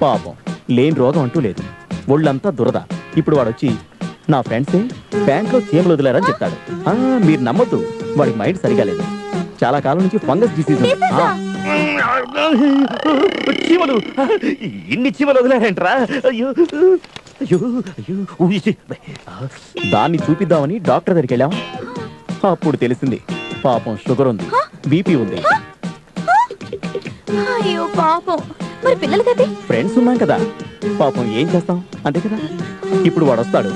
పాపం లేని రోగం అంటూ లేదు, ఒళ్ళంతా దురద. ఇప్పుడు వాడు వచ్చి నా ఫ్రెండ్సే ప్యాంట్లో చీమలు వదిలేరని చెప్తాడు. మీరు నమ్మొద్దు, వాడికి మైండ్ సరిగా లేదు. చాలా కాలం నుంచి ఫంగస్ డిసీజ్. చీమలు, ఇన్ని చీమలు వదిలేరేంట్రా? అయ్యో అయ్యో అయ్యో. దాన్ని చూపిద్దామని డాక్టర్ దగ్గరికి వెళ్ళాం. అప్పుడు తెలిసింది పాపం షుగర్ ఉంది, బీపీ ఉంది. అయ్యో పాపం. మరి పిల్లలకైతే? ఫ్రెండ్స్ ఉన్నాం కదా, పాపం ఏం చేస్తాం, అంతే కదా. ఇప్పుడు వాడు వస్తాడు,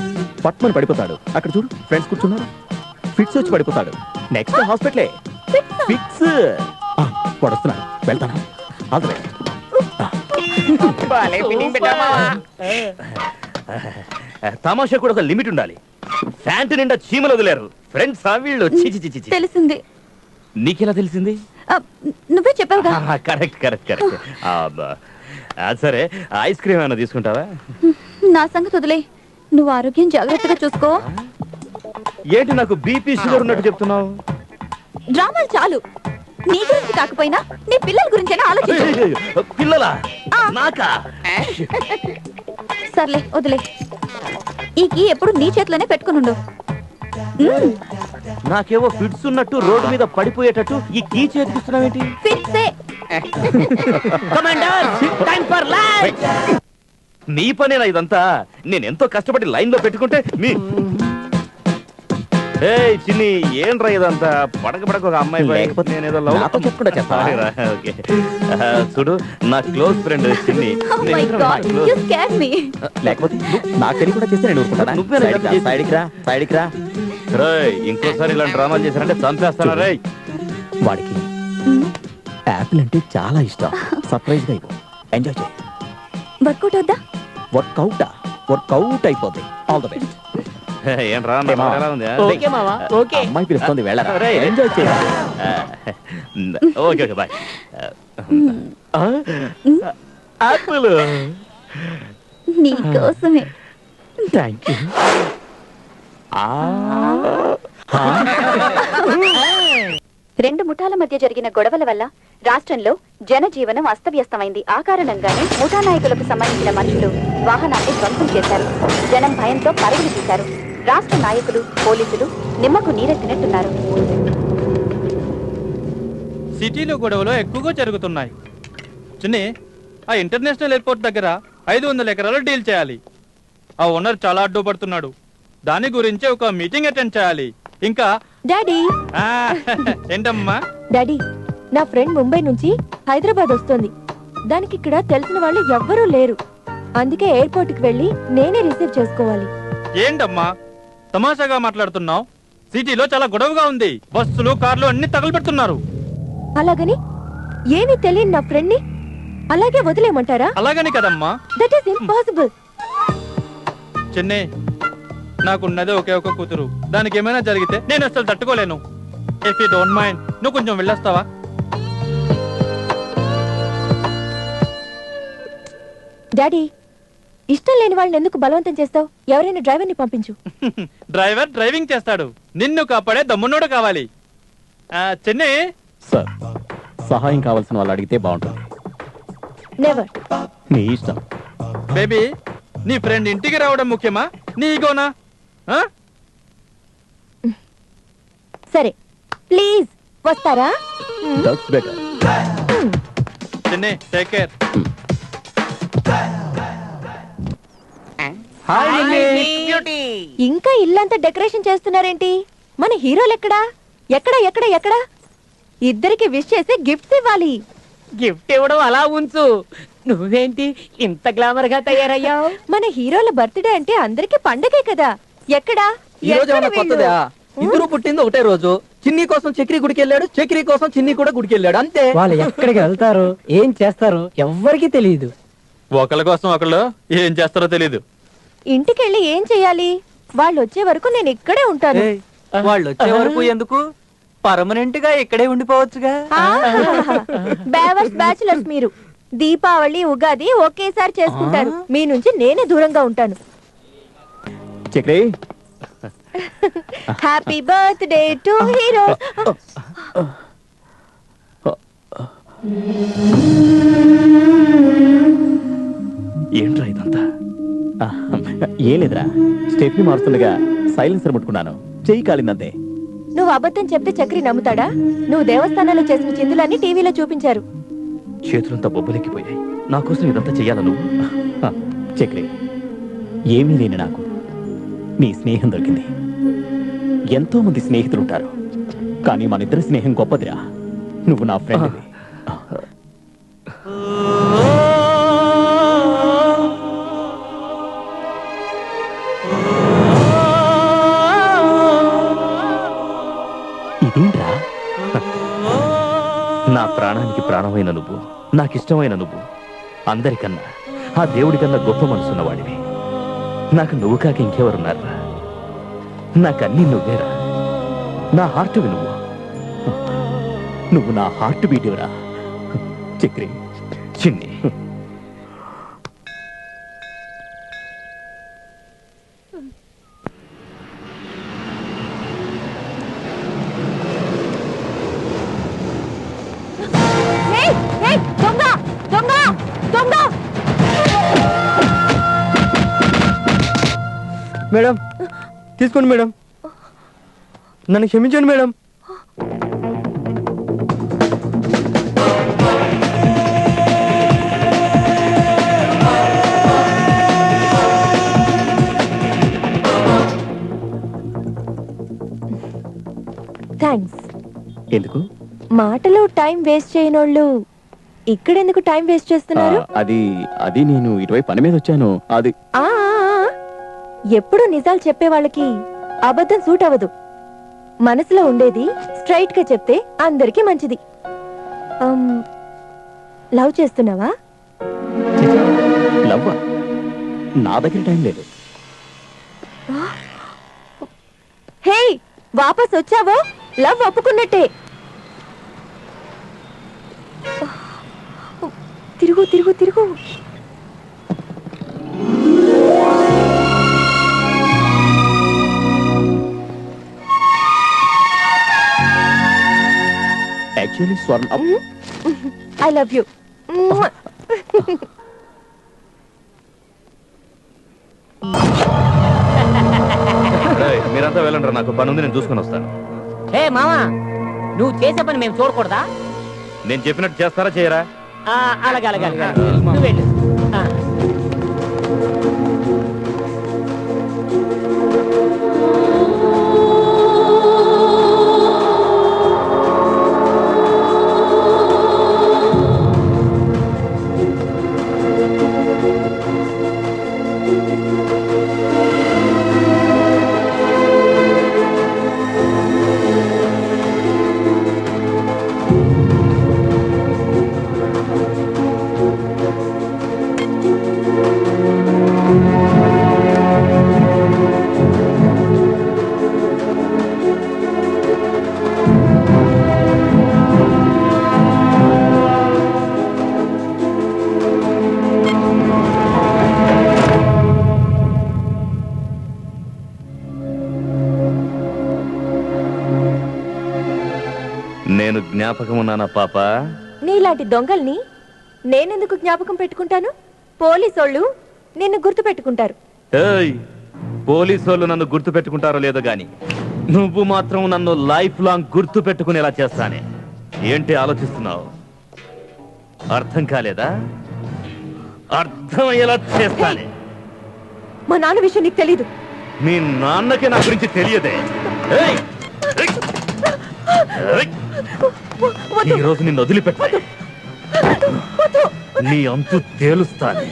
పట్మని పడిపోతాడు. అక్కడ చూడు, ఫ్రెండ్స్ కూర్చున్నారు. ఫిట్స్ వచ్చి పడిపోతాడు. నెక్స్ట్ హాస్పిటలే. ఫిట్స్. వాడు వస్తున్నాడు, వెళ్తాను. అదే తమాషా కూడా ఒక లిమిట్ ఉండాలి. ఫ్యాంట్ నిండా చీమలు వదిలేరు. ఫ్రెండ్స్ వీళ్ళు. తెలిసింది. నీకెలా తెలిసింది? నువ్వే చెప్పావుగా. కరెక్ట్. సరే, ఐస్ క్రీమ్ ఏమైనా తీసుకుంటావా? నా సంగతి వదిలే, నువ్వు ఆరోగ్యం జాగ్రత్తగా చూసుకో. ఏంటి నాకు బీపీ షుగర్ ఉన్నట్టు చెప్తున్నావు? డ్రామాలు చాలు. నీ గురించి కాకపోయినా నీ పిల్లల గురించైనా ఆలోచించు. పిల్లలా? నాకా? సర్లే వదిలే. ఈ కీ ఎప్పుడు నీ చేతిలోనే పెట్టుకునుండు. నాకేవో ఫిట్స్ ఉన్నట్టు రోడ్డు మీద పడిపోయేటట్టు ఈ కీ చేతికిస్తున్నావేంటి? ఫిట్సే. నీ పనేనా ఇదంతా? నేను ఎంతో కష్టపడి లైన్ లో పెట్టుకుంటే మీ చిన్ని ఏంట్రా ఇదంతా? పడక ఒక అమ్మాయి నేనేదో చూడు, నా క్లోజ్ ఫ్రెండ్ చిన్ని. లేకపోతే నాకు తెలియకుండా చేస్తే నేను ఊరుకుంటానా? సైడ్కి రా. ఇంకోసారి ఇలాంటి డ్రామాలు చేశారంటే చంపేస్తానా? రే, వాడికి యాపిల్ అంటే చాలా ఇష్టం. సర్ప్రైజ్ గా ఎంజాయ్ చేయి. వర్కౌట్ అవుతా? వర్కౌట్ అయిపోద్ది. All the best. ఏంట్రా అమ్మాయి పిలుస్తుంది, వెళ్ళరా. ఎంజాయ్ చేయాలి. Okay bye. యాపిల్ నీకోసమే. Thank you. 2 ముఠాల మధ్య జరిగిన గొడవల వల్ల రాష్ట్రంలో జనజీవనం అస్తవ్యస్తమైంది. ఆ కారణంగానే ముఠా నాయకులకు సంబంధించిన మనుషులు వాహనాన్ని ధ్వంసం చేశారు. జనం భయంతో పరుగులు తీశారు. రాష్ట్ర నాయకులు, పోలీసులు నిమ్మకు నీరెత్తినట్టున్నారు. సిటీలో గొడవలు ఎక్కువగా జరుగుతున్నాయి. చిన్ని, ఆ ఇంటర్నేషనల్ ఎయిర్పోర్ట్ దగ్గర 500 ఎకరాలు డీల్ చేయాలి. ఆ ఓనర్ చాలా అడ్డుపడుతున్నాడు. దాని గురించి ఒక మీటింగ్ అటెండ్ చేయాలి. ఇంకా డాడీ. ఏంటమ్మా? డాడీ, నా ఫ్రెండ్ ముంబై నుంచి హైదరాబాద్ వస్తుంది. దానికి ఇక్కడ తెలిసిన వాళ్ళు ఎవ్వరూ లేరు. అందుకే ఎయిర్పోర్ట్ కి వెళ్ళి నేనే రిసీవ్ చేసుకోవాలి. ఏంటమ్మా తమాషాగా మాట్లాడుతున్నావు? సిటీలో చాలా గొడవగా ఉంది. బస్సులు, కార్లు అన్ని తగలబెడుతున్నారు. అలాగని ఏమీ తెలియని నా ఫ్రెండ్ ని అలాగే వదిలేయమంటారా? అలాగని కదమ్మా. That is impossible. చిన్ని, నాకున్నదే ఒకే ఒక కూతురు. దానికి ఏమైనా జరిగితే నేను అసలు తట్టుకోలేను. ఇఫ్ యూ డోంట్ మైండ్, నువ్వు కొంచెం వెళ్ళొస్తావా? డాడీ, ఇష్టం లేని వాళ్ళని ఎందుకు బలవంతం చేస్తావు? ఎవరైనా డ్రైవర్ని పంపించు. డ్రైవర్ డ్రైవింగ్ చేస్తాడు, నిన్ను కాపాడే దమ్మున్నోడు కావాలి. చెన్నై సార్, సహాయం కావాల్సిన వాళ్ళు అడిగితే బాగుంటుంది. నెవర్. నీ ఇష్టం. బేబీ, నీ ఫ్రెండ్ ఇంటికి రావడం ముఖ్యమా, నీ ఈగోనా? సరే, ప్లీజ్ వస్తారా? That's better. Chennai, take care. ఇంకా ఇల్లంతా డెకరేషన్ చేస్తున్నారేంటి? మన హీరోలు ఎక్కడా? ఎక్కడా ఎక్కడా ఎక్కడా? ఇద్దరికి విష్ చేసి గిఫ్ట్స్ ఇవ్వాలి. గిఫ్ట్ ఇవ్వడం అలా ఉంచు, నువ్వేంటి ఇంత గ్లామర్ గా తయారయ్యావు? మన హీరోల బర్త్డే అంటే అందరికి పండగే కదా. ఎక్కడా? ఈ రోజు ఏమన్నా కొత్తదా? ఇద్దరు పుట్టింది ఒకటే రోజు. చిన్ని కోసం చక్రి గుడికి వెళ్ళాడు, చక్రి కోసం చిన్ని కూడా గుడికి వెళ్ళాడు, అంతే. వాళ్ళు ఎక్కడికి వెళ్తారు, ఏం చేస్తారు ఎవ్వరికి తెలియదు. ఒకళ్ళ కోసం ఒకళ్ళు ఏం చేస్తారో తెలీదు. ఇంటికెళ్ళి ఏం చెయ్యాలి? వాళ్ళు వచ్చే వరకు నేను ఇక్కడే ఉంటాను. వాళ్ళు వచ్చే వరకు ఎందుకు? పర్మనెంట్ గా ఇక్కడే ఉండిపోవచ్చుగా. బ్యావర్స్ బ్యాచులర్స్ మీరు. దీపావళి, ఉగాది ఒకేసారి చేసుకుంటారు. మీ నుంచి నేనే దూరంగా ఉంటాను. Chakri, happy birthday to hero. ఏంట్రా ఇదంతా? ఏం లేదురా, స్టెప్ని మారుస్తుండగా సైలెన్సర్ ముట్టుకున్నాను, చెయ్యి కాలిందంతే. నువ్వు అబద్ధం చెప్తే చక్రి నమ్ముతాడా? నువ్వు దేవస్థానంలో చేసిన చిందులన్నీ టీవీలో చూపించారు. చేతులంతా బొబ్బలెక్కిపోయాయి. నా కోసం ఇదంతా చెయ్యాలా నువ్వు? చక్రి, ఏమీ లేని నాకు నీ స్నేహం దొరికింది. ఎంతో మంది స్నేహితులుంటారు, కానీ మన ఇద్దరి స్నేహం గొప్పదిరా. నువ్వు నా ఫ్రెండ్. ఇదేంట్రా? నా ప్రాణానికి ప్రాణమైన నువ్వు, నాకిష్టమైన నువ్వు, అందరికన్నా ఆ దేవుడికన్నా గొప్ప మనసున్నవాడివి. నాకు నువ్వు కాక ఇంకెవరున్నారా? నాకన్నీ నువ్వేరా. నా హార్ట్వి నువ్వు. నువ్వు నా హార్ట్ బీటివరా చక్రి. చిన్ని, దొంగ దొంగ దొంగ! మేడం తీసుకోండి మేడం, నన్ను క్షమించండి మేడం. థ్యాంక్స్. ఎందుకు? మాటలో టైం వేస్ట్ చేయనోళ్ళు ఇక్కడెందుకు టైం వేస్ట్ చేస్తున్నారు? అది నేను ఇటువైపు పని మీద వచ్చాను. అది ఎప్పుడు నిజాలు చెప్పే వాళ్ళకి అబద్ధం సూట్ అవ్వదు. మనసులో ఉండేది స్ట్రైట్ గా చెప్తే అందరికీ మంచిది. లవ్ చేస్తున్నావా? లవ్వా? నా దగ్గర టైం లేదు. హే, వాపస్ వచ్చావో లవ్ ఒప్పుకున్నట్టే. తిరుగు తిరుగు తిరుగు. Actually Swarna, I love you. మీరంతా వెళ్ళండి, నాకు పని ఉంది, నేను చూసుకొని వస్తాను. ఏ మామా, నువ్వు చేసే పని మేము చూడకూడదా? నేను చెప్పినట్టు చేస్తారా చేయరా? అలాగే అలాగే అలాగే, నువ్వు వెళ్ళు. నేను జ్ఞాపకం ఉన్నానా పాప? నీలాంటి దొంగల్ని నేనెందుకు జ్ఞాపకం పెట్టుకుంటాను? పోలీసోళ్ళు నిన్ను గుర్తు పెట్టుకుంటారు. ఏయ్, పోలీసోళ్ళు నన్ను గుర్తు పెట్టుకుంటారో లేదో గాని నువ్వు మాత్రం నన్ను లైఫ్ లాంగ్ గుర్తు పెట్టుకునేలా చేస్తానే. ఏంటి ఆలోచిస్తున్నావు? అర్థం కాలేదా? అర్థమయ్యేలా చేస్తానే. మా నాన్న విషయం నీకు తెలీదు. మీ నాన్నకి నా గురించి తెలియదే. ఏయ్! ఏయ్! ఏయ్! ఈ రోజు నిన్ను వదిలిపెట్టా. నీ అంతు తేలుస్తాను.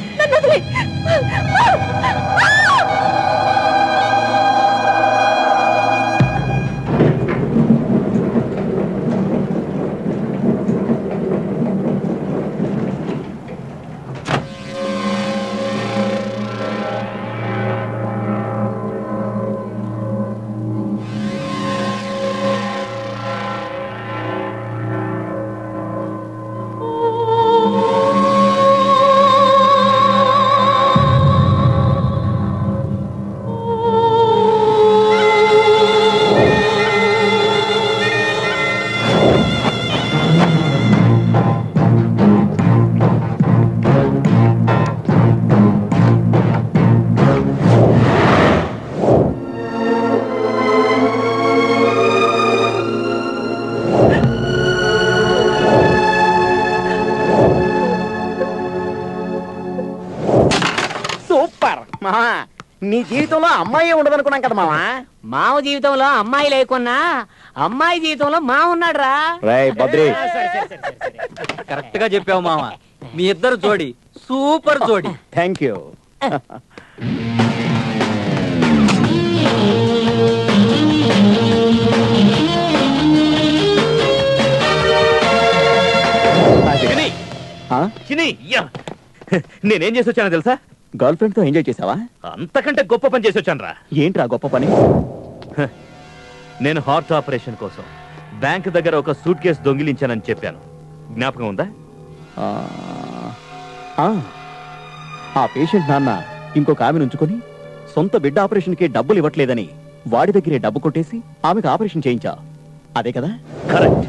మావా నీ జీవితంలో అమ్మాయి ఉండదనుకున్నాం కదా మావా. మావ జీవితంలో అమ్మాయి లేకున్నా అమ్మాయి జీవితంలో మా ఉన్నాడు రా. కరెక్ట్ గా చెప్పావు మామ. మీ ఇద్దరు జోడి సూపర్ జోడి. Thank you. నేనేం చేసి వచ్చానో తెలుసా? గర్ల్ ఫ్రెండ్ తో ఎంజాయ్ చేసావా? అంతకంటే గొప్ప పని చేసి వచ్చాను రా. ఏంట్రా గొప్ప పని? నేను హార్ట్ ఆపరేషన్ కోసం బ్యాంక్ దగ్గర ఒక సూట్ కేసు దొంగిలించానని చెప్పాను. జ్ఞాపకం ఉందా? ఆ పేషెంట్ నాన్న ఇంకొక ఆమెను ఉంచుకొని సొంత బిడ్డ ఆపరేషన్ కి డబ్బులు ఇవ్వట్లేదని వాడి దగ్గరే డబ్బు కొట్టేసి ఆమెకు ఆపరేషన్ చేయించా, అదే కదా? కరెక్ట్.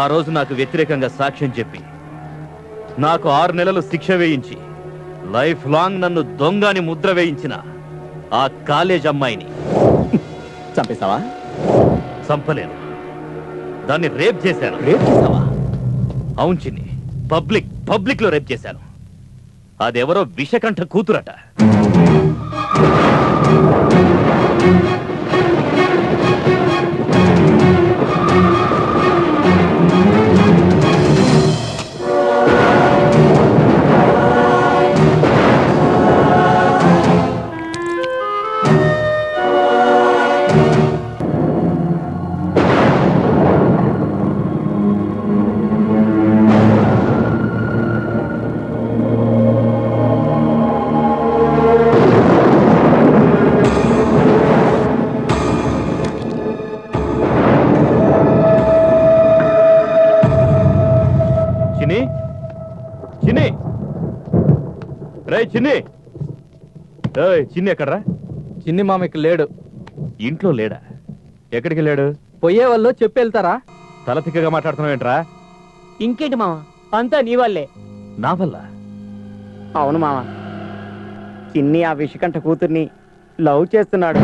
ఆ రోజు నాకు వ్యతిరేకంగా సాక్ష్యం చెప్పి నాకు 6 నెలలు శిక్ష వేయించి లైఫ్ లాంగ్ నన్ను దొంగని ముద్ర వేయించిన ఆ కాలేజ్ అమ్మాయిని చంపేశావా? చంపలేను, దాన్ని రేప్ చేశాను. రేప్ చేసావా? అవును చిన్ని, పబ్లిక్ లో రేప్ చేశాను. అదెవరో విషకంఠ కూతురట. చిన్ని ఎక్కడరా? చిన్ని మామ ఇక్కడ లేడు. ఇంట్లో లేడా? ఎక్కడికి వెళ్ళాడు? పోయే వాళ్ళు చెప్పి వెళ్తారా? తల తిక్కగా మాట్లాడుతున్నావేంట్రా? ఇంకేంటి మామ, అంతా నీ వల్లే. నా వల్ల? అవును మామ, చిన్ని ఆ విషకంఠ కూతుర్ని లవ్ చేస్తున్నాడు.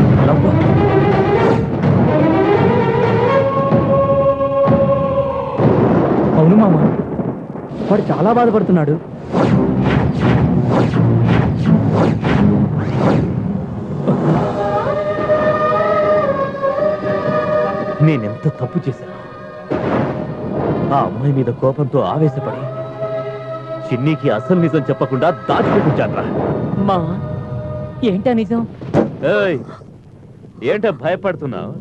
అవును మామ, వాడు చాలా బాధపడుతున్నాడు. నేనెంత తప్పు చేశాను. ఆ అమ్మాయి మీద కోపంతో ఆవేశపడి చిన్నికి అసలు నిజం చెప్పకుండా దాచిపెట్టించాన్రా. మా ఏంటా నిజం? ఏంటో భయపడుతున్నావు?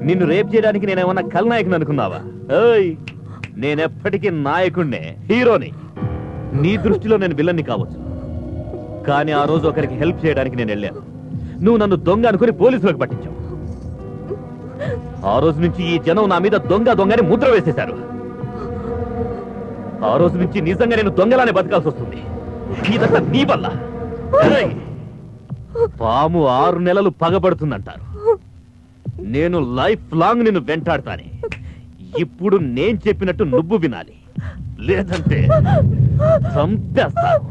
నిన్ను రేప్ చేయడానికి నేనేమన్నా కల్నాయకుని అనుకున్నావా? నేనెప్పటికీ నాయకుణ్ణే, హీరోని. నీ దృష్టిలో నేను విలన్ని కావచ్చు, కానీ ఆ రోజు ఒకరికి హెల్ప్ చేయడానికి నేను వెళ్ళాను. నువ్వు నన్ను దొంగ అనుకుని పోలీసులకు పట్టించావు. ఆ రోజు నుంచి ఈ జనం నా మీద దొంగని ముద్ర వేసేశారు. ఆ రోజు నుంచి నిజంగా నేను దొంగలానే బతకాల్సి వస్తుంది. ఇదంతా నీ వల్ల. పాము 6 నెలలు పగబడుతుందంటారు. నేను లైఫ్ లాంగ్ నిన్ను వెంటాడతానే. ఇప్పుడు నేను చెప్పినట్టు నువ్వు వినాలి, లేదంటే చంపేస్తాను.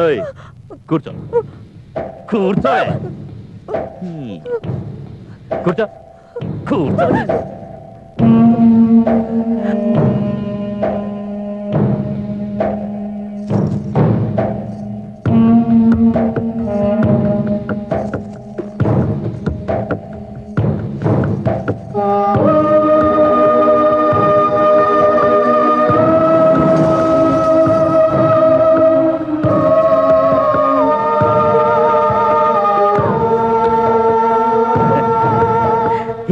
ఏయ్, కూర్చో కూర్చో కూర్చో కూర్చో.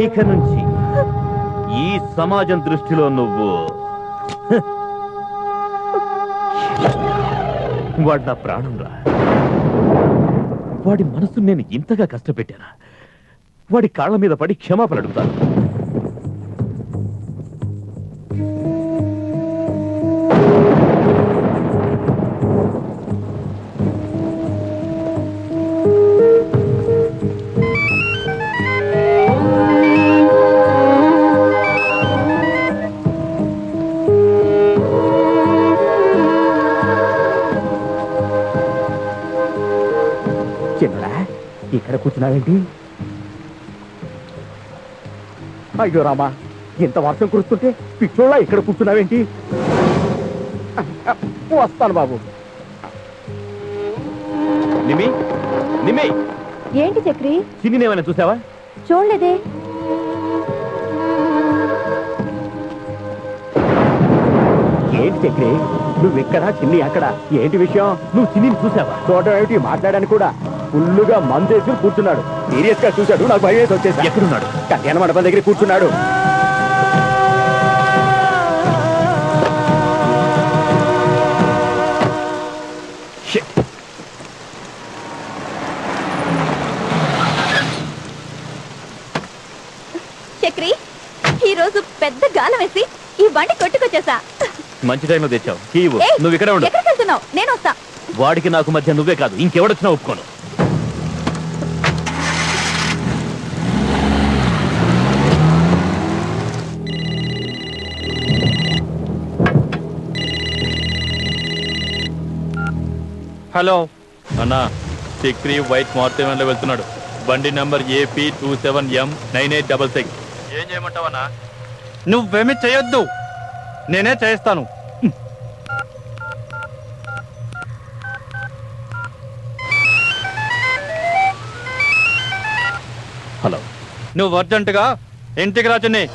ఇక నుంచి ఈ సమాజం దృష్టిలో నువ్వు వాడు నా ప్రాణం రా. వాడి మనసు నేను ఇంతగా కష్టపెట్టానా? వాడి కాళ్ళ మీద పడి క్షమాపణ అడుగుతాను. చిన్నడా, ఇక్కడ కూర్చున్నావేంటి? అయ్యో రామా, ఇంత వర్షం కురుస్తుంటే పిచ్చోళ్ళ ఇక్కడ కూర్చున్నావేంటి? వస్తాను బాబు. నిమి నిమి, ఏంటి చక్రి? చిన్నినేమైనా చూసావా? చూడలేదే. ఏంటి చక్రి, నువ్వు ఇక్కడ చిన్ని అక్కడ, ఏంటి విషయం? నువ్వు చిన్నిని చూసావా? చూడటం ఏమిటి, మాట్లాడాను కూడా. ఫుల్లుగా మందేసి కూర్చున్నాడు. సీరియస్ గా చూశాడు, నాకు భయం వేసి వచ్చేసి. ఎక్కడున్నాడు? కళ్యాణ మండపం దగ్గర కూర్చున్నాడు. చక్రి, ఈ రోజు పెద్ద గాలం వేసి ఈ బండి కొట్టుకొచ్చేసా. మంచి టైంలో తెచ్చావు. కీవు ఏయ్, నువ్వు ఇక్కడ ఉండు. ఎక్కడికి వెళ్తున్నావు? నేను వస్తా. వాడికి నాకు మధ్య నువ్వే కాదు, ఇంకెవడొచ్చినా ఒప్పుకోను. హలో అన్నా, చక్రి వైట్ మారుతి వ్యాన్లో వెళ్తున్నాడు. బండి నంబర్ AP 27M9866. ఏం చేయమంటావన్నా? నువ్వేమీ చేయొద్దు, నేనే చేస్తాను. హలో, నువ్వు అర్జెంటుగా ఇంటికి రా చిన్ని.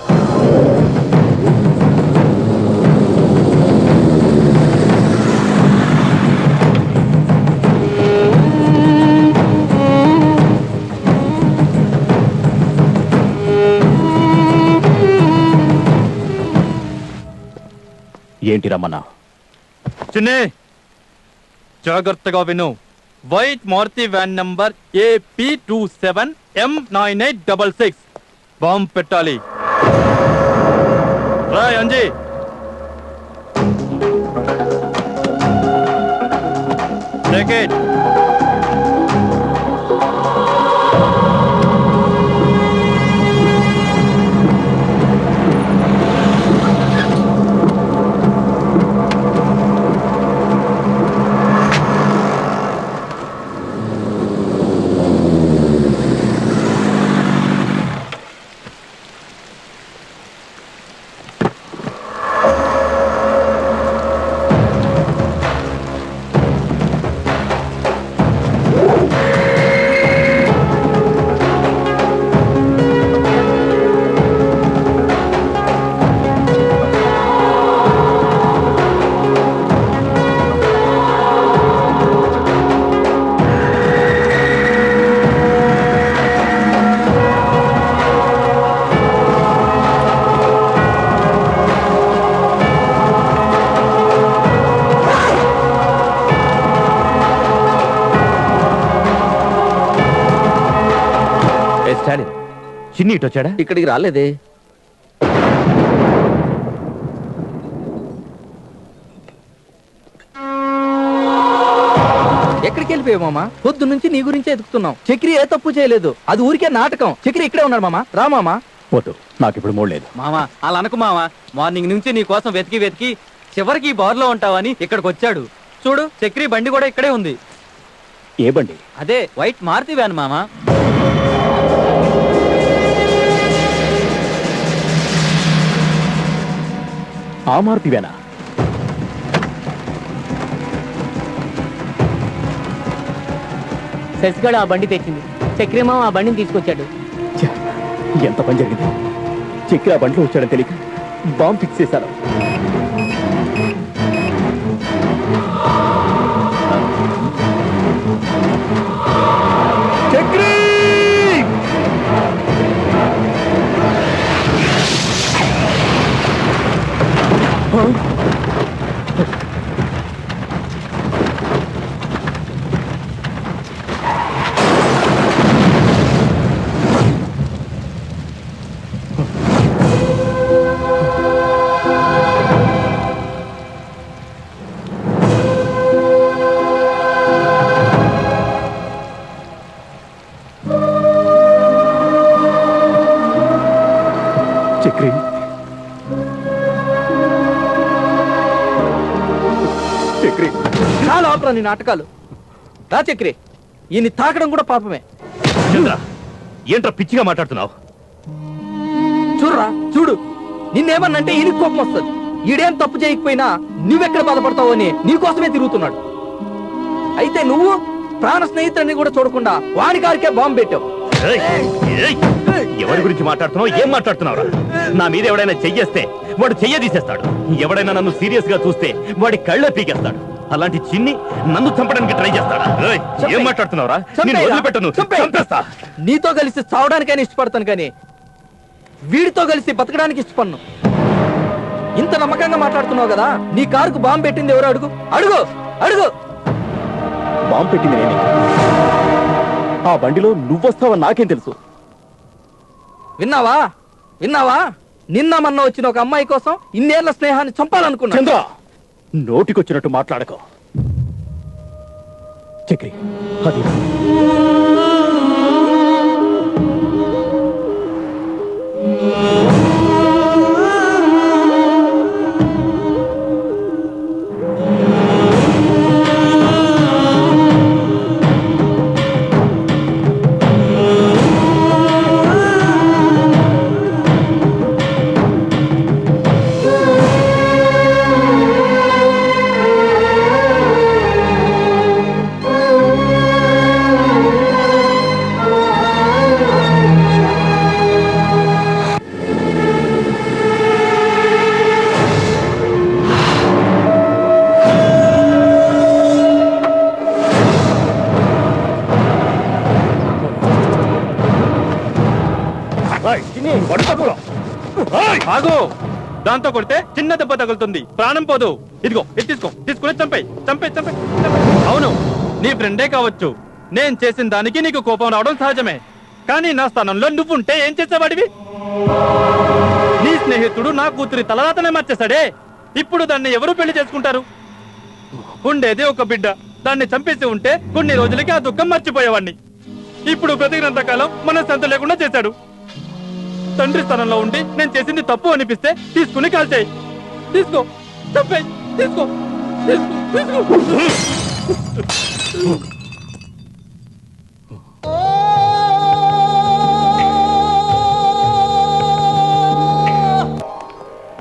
ఏంటి రమ్మన్నా? చిన్ని, జాగ్రత్తగా విను. White Maruti van number AP 27M9866. Bomb పెట్టాలి. రాయ్ అంజీ. బ్రేకెట్. చిన్ని ఇటు వచ్చాడా? ఇక్కడికి రాలేదే. ఎక్కడికి వెళ్ళిపోయావు మామా? పొద్దు నుంచి నీ గురించే ఎదుగుతున్నాం. చక్రి ఏ తప్పు చేయలేదు, అది ఊరికే నాటకం. చక్రి ఇక్కడే ఉన్నాడు మామా. రా మామా. వద్దు, నాకు ఇప్పుడు మూడు లేదు. మామా అలా అనకు మామా, మార్నింగ్ నుంచి నీ కోసం వెతికి వెతికి చివరికి ఈ బార్లో ఉంటావని ఇక్కడికి వచ్చాడు. చూడు చక్రి బండి కూడా ఇక్కడే ఉంది. ఏ బండి? అదే వైట్ మారుతి వ్యాన్ మామా. ఆ మారుతి వ్యానా? శశిగాడు ఆ బండి తెచ్చింది, చక్రమామ ఆ బండిని తీసుకొచ్చాడు. ఎంత పని జరిగింది. చక్రి ఆ బండిలో వచ్చాడని తెలియక బాంబు ఫిక్స్ చేశారు. చక్రి! చక్రి, చక్రి, చాలా ఆపరా నీ నాటకాలు. రా చక్రి, ఈయన్ని తాకడం కూడా పాపమే. చంద్ర, ఏంట్రా పిచ్చిగా మాట్లాడుతున్నావు? చూడరా చూడు, నిన్నేమన్నంటే ఈయనకి కోపం వస్తుంది. ఈడేం తప్పు చేయకపోయినా నువ్వెక్కడ బాధపడతావో అని నీకోసమే తిరుగుతున్నాడు. అయితే నువ్వు ప్రాణ స్నేహితుడిని కూడా చూడకుండా వాడి కారికే బాంబు పెట్టావు. ఎవరి గురించి మాట్లాడుతున్నావు? ఏం మాట్లాడుతున్నావురా? నా మీద ఎవడైనా చెయ్యేస్తే వాడు చెయ్య తీసేస్తాడు. ఎవడైనా నన్ను సీరియస్ గా చూస్తే వాడి కళ్ళే పీకేస్తాడు. అలాంటి చిన్ని నన్ను చంపడానికి ట్రై చేస్తాడా? ఏం మాట్లాడుతున్నావురా? నేను వదిలిపెట్టను, చంపేస్తా. నీతో కలిసి చావడానికైనా ఇష్టపడతాను కానీ వీడితో కలిసి బతకడానికి ఇష్టపడను. ఇంత నమ్మకంగా మాట్లాడుతున్నావు కదా, నీ కారుకు బాంబు పెట్టింది ఎవరు? అడుగు అడుగు అడుగు. బాంబు పెట్టింది నేనే. ఆ బండిలో నువ్వొస్తావని నాకేం తెలుసు? విన్నావా విన్నావా? నిన్న మొన్న వచ్చిన ఒక అమ్మాయి కోసం ఇన్నేళ్ల స్నేహాన్ని చంపాలనుకున్నా. చంద్ర, నోటికొచ్చినట్టు మాట్లాడకో. చక్రి, అది ఆగు. దాంతో కొడితే చిన్న దెబ్బ తగులుతుంది, ప్రాణం పోదు. ఇదిగో ఇది తీసుకో, తీసుకుని చంపే చంపే చంపే. అవును, నీ ఫ్రెండే కావచ్చు. నేను చేసిన దానికి నీకు కోపం రావడం సహజమే. కానీ నా స్థానంలో నువ్వుంటే ఏం చేసేవాడివి? నీ స్నేహితుడు నా కూతురి తలరాతనే మార్చేశాడే. ఇప్పుడు దాన్ని ఎవరు పెళ్లి చేసుకుంటారు? ఉండేది ఒక బిడ్డ, దాన్ని చంపేసి ఉంటే కొన్ని రోజులకి ఆ దుఃఖం మర్చిపోయేవాడిని. ఇప్పుడు బ్రతికినంత కాలం మనశ్శాంతి లేకుండా చేశాడు. తండ్రి స్థానంలో ఉండి నేను చేసింది తప్పు అనిపిస్తే తీసుకుని కాల్చేయి. తీసుకో, చంపేయి. తీసుకో,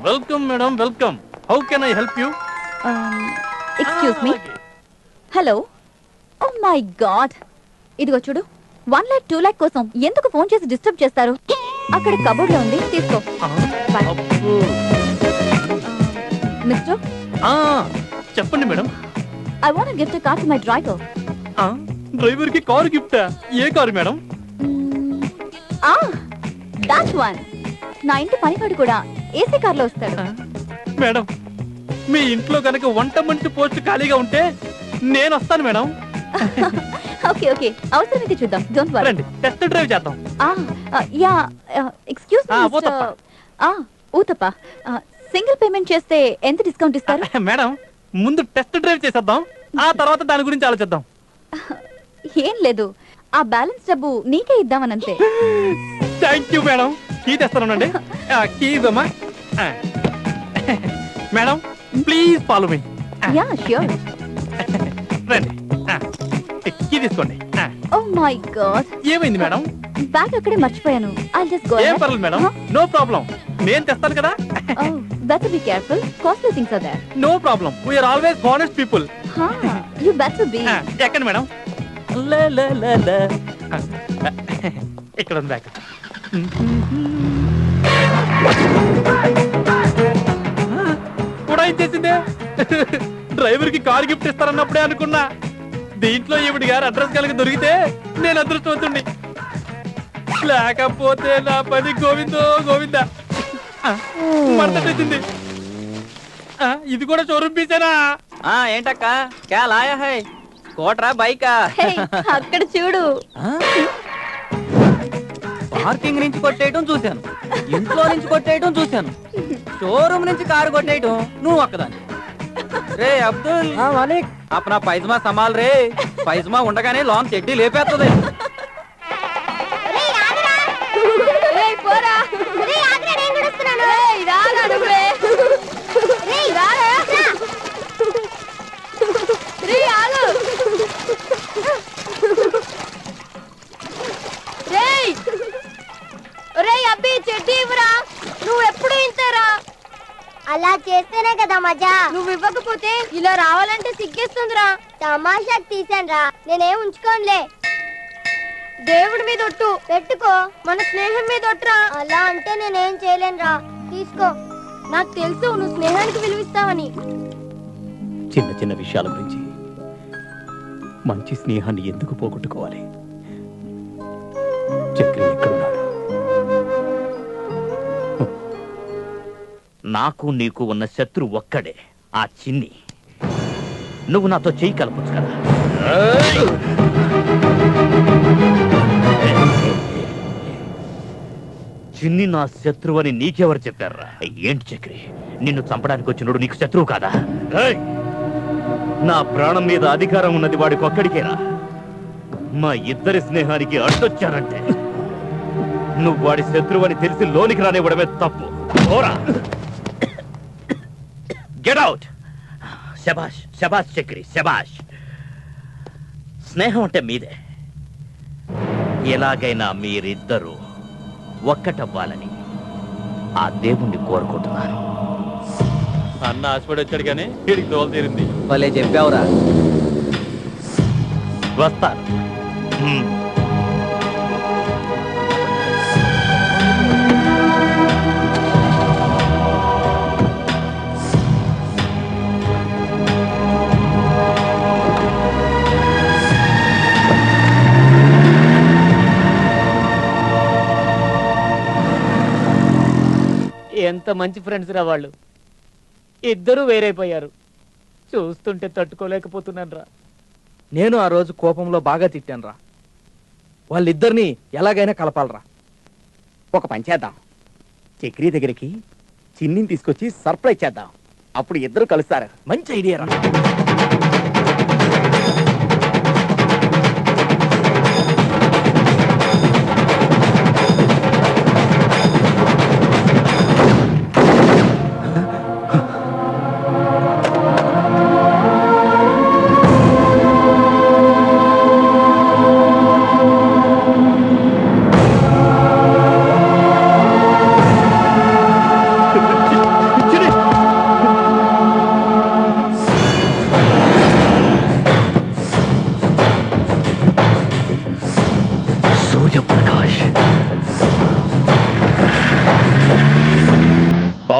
welcome madam, welcome. How can I help you? Excuse me. Hello. Oh my god, ఇదిగో చూడు. 1 lakh 2 lakh కోసం ఎందుకు ఫోన్ చేసి డిస్టర్బ్ చేస్తారు? అక్కడ కబోర్డ్ లో ఉంది, తీసుకో. మిస్టర్, చెప్పండి madam. I want gift a car to my driver. Driver కి కారు గిఫ్టా? ఏ కారు మేడం? That one. నా ఇంటి పనివాడు కూడా ఏసీ కార్ లో వస్తాడు. మేడం, మీ ఇంట్లో కనుక వంట మనిషి పోస్ట్ ఖాళీగా ఉంటే నేను వస్తాను మేడం. ఓకే ఓకే, అవసరమైతే చూద్దాం. Don't worry. రండి, టెస్ట్ డ్రైవ్ చేద్దాం. Yeah, excuse me. Uthappa, single payment చేస్తే ఎంత డిస్కౌంట్ ఇస్తారు? మేడం, ముందు టెస్ట్ డ్రైవ్ చేసేద్దాం, ఆ తర్వాత దాని గురించి ఆలోచిద్దాం. ఏం లేదు, ఆ బ్యాలెన్స్ డబ్బు నీకే ఇద్దామనంతే. Thank you madam. కీ తెస్తానండి. కీ ఇవ్వమ్మా. Madam please follow me. Yeah sure. రండి. కీ తీసుకోండి. ఓ మై గాడ్, ఏమైంది మేడం? బ్యాగ్ అక్కడే మర్చిపోయాను. I'll just go. ఏం పర్లేదు మేడం, నో ప్రాబ్లం, నేను తెస్తాను కదా. Oh, better be careful. Costly things are there. No problem, we're always honest people. You better be. ఎక్కండి మేడం. ఇక్కడ ఉంది బ్యాగ్. కూడా ఇచ్చేసిందే. డ్రైవర్ కి కార్ గిఫ్ట్ ఇస్తారన్నప్పుడే అనుకున్నా. దీంట్లో ఈవిడ గారు అడ్రస్ కలిగి దొరికితే నేను అదృష్టవంతుణ్ణి, లేకపోతే నా పని గోవిందో గోవిందా. మడతట్టింది. ఇది కూడా షోరూమ్ పీసేనా? ఏంటక్క క్యా లాయా హై, కోట్రా బైకా? Hey, అక్కడ చూడు. పార్కింగ్ నుంచి కొట్టేయటం చూశాను, ఇంట్లో నుంచి కొట్టేయటం చూశాను, షోరూమ్ నుంచి కారు కొట్టేయటం నువ్వు ఒక్కదాన్ని. రే అబ్దుల్ మాలిక్, అప్నా పైజమా సమాల్ రే, పైజమా ఉండగానే లాంగ్ చెడ్డీ లేపేస్తుంది. నువ్వు ఎప్పుడు ఇంతేరా? అలా చేస్తేనే కదా మజా. నువ్వు ఇవ్వకపోతే ఇలా రావాలంటే సిగ్గేస్తుందిరా. తమాషాకి తీసానురా, నేనేం ఉంచుకోనులే. దేవుడి మీద ఒట్టు పెట్టుకో, మన స్నేహం మీద ఒట్టురా. అలా అంటే నేనేం చేయలేనురా, తీసుకో. నాకు తెలుసు నువ్వు స్నేహానికి విలువిస్తావని. చిన్న చిన్న విషయాల గురించి మంచి స్నేహాన్ని ఎందుకు పోగొట్టుకోవాలి? చక్రి ఎక్కడున్నాడు? నాకు నీకు ఉన్న శత్రు ఒక్కడే, ఆ చిన్ని. నువ్వు నాతో చెయ్యి కలపచ్చు కదా. చిన్ని నా శత్రువు అని నీకెవరు చెప్పారా? ఏంటి చక్రి, నిన్ను చంపడానికి వచ్చినోడు నీకు శత్రువు కాదా? నా ప్రాణం మీద అధికారం ఉన్నది వాడికి ఒక్కడికేరా. మా ఇద్దరి స్నేహానికి అడ్డొచ్చారంటే నువ్వు వాడి శత్రువు అని తెలిసి లోనికి రానివ్వడమే తప్పు. ఓరా, గెట్ అవుట్. శబాష్ శబాష్ చక్రి, శబాష్. స్నేహం అంటే మీదే. ఎలాగైనా మీరిద్దరూ ఒక్కటవ్వాలని ఆ దేవుణ్ణి కోరుకుంటున్నాను. అన్న ఆశపడి వచ్చాడు కానీ వీడికి దోలు తీరింది. భలే చెప్పావురా. వస్తాను. ఎంత మంచి ఫ్రెండ్స్ రా వాళ్ళు. ఇద్దరు వేరైపోయారు. చూస్తుంటే తట్టుకోలేకపోతున్నాను రా. నేను ఆ రోజు కోపంలో బాగా తిట్టాను రా. వాళ్ళిద్దరిని ఎలాగైనా కలపాలరా. ఒక పని చేద్దాం, చక్రి దగ్గరికి చిన్నిని తీసుకొచ్చి సర్ప్రైజ్ చేద్దాం. అప్పుడు ఇద్దరు కలుస్తారు. మంచి ఐడియా రా.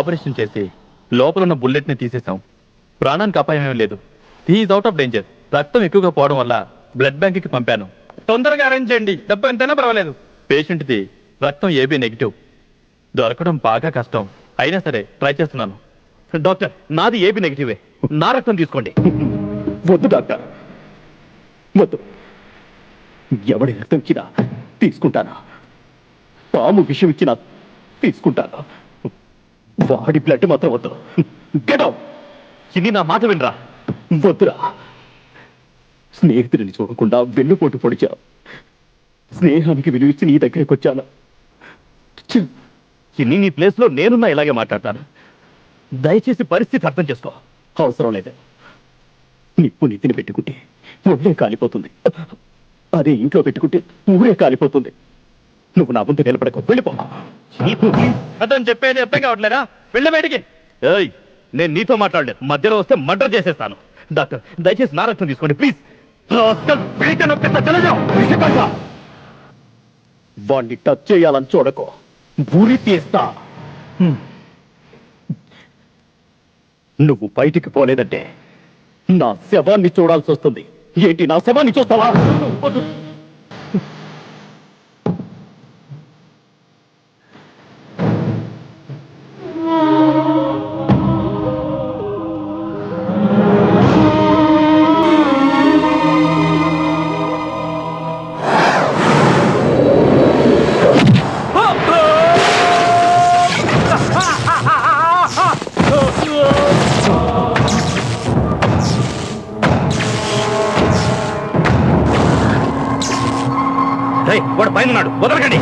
ఆపరేషన్ చేసి లోపల ఉన్న బుల్లెట్ ని తీసేసాం. ప్రాణానికి అపాయం ఏమీ లేదు. He's out of danger. రక్తం ఎక్కువగా పోవడం వల్ల బ్లడ్ బ్యాంక్ కి పంపాను. తొందరగా అరేంజ్ చేయండి. డబ్బు ఎంతైనా పర్వాలేదు. పేషెంట్ది రక్తం ఏబీ నెగిటివ్, దొరకడం బాగా కష్టం. అయినా సరే ట్రై చేస్తున్నాను. డాక్టర్, నాది ఏబీ నెగిటివే. నా రక్తం తీసుకోండి. వద్దు డాక్టర్, వద్దు. ఎవడి రక్తం ఇచ్చినా తీసుకుంటాను. పాము విషయం ఇచ్చినా తీసుకుంటాను. వాడి బ్లడ్ మాత్రం వద్దు. Get out. చిన్ని, నా మాట వినరా. వద్దురా. స్నేహితుడిని చూడకుండా వెన్నుపోటు పొడిచావు. స్నేహానికి విలువిచ్చి నీ దగ్గరికి వచ్చాను. చిన్ని నీ ప్లేస్ లో నేనున్నా ఇలాగే మాట్లాడతాను. దయచేసి పరిస్థితి అర్థం చేసుకో. అవసరం లేదు. నిప్పు నెత్తిని పెట్టుకుంటే ఒళ్ళే కాలిపోతుంది, అదే ఇంట్లో పెట్టుకుంటే ఊరే కాలిపోతుంది. నువ్వు నా ముందు నిలబడకు, వెళ్ళిపో. అతను చెప్పేది అర్థం కావట్లేదా? వెళ్ళ బయటికి. ఏయ్, నేను నీతో మాట్లాడలేదు. మధ్యలో వస్తే మర్డర్ చేసేస్తాను. డాక్టర్ దయచేసి నా రక్తం తీసుకోండి ప్లీజ్. వాణ్ణి టచ్ చేయాలని చూడకో, ఊరి తీస్తా. నువ్వు బయటికి పోలేదంటే నా శవాన్ని చూడాల్సి వస్తుంది. ఏంటి, నా శవాన్ని చూస్తావా? వాడు పైన ఉన్నాడు, వదలకండి.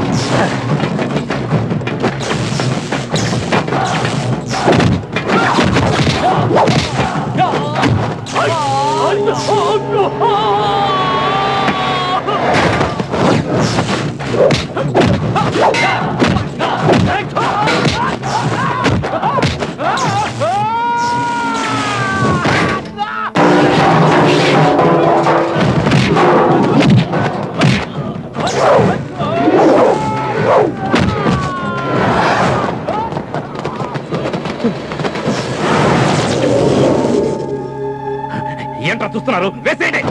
ఏంట్రా చూస్తున్నారు? వేసేయండి.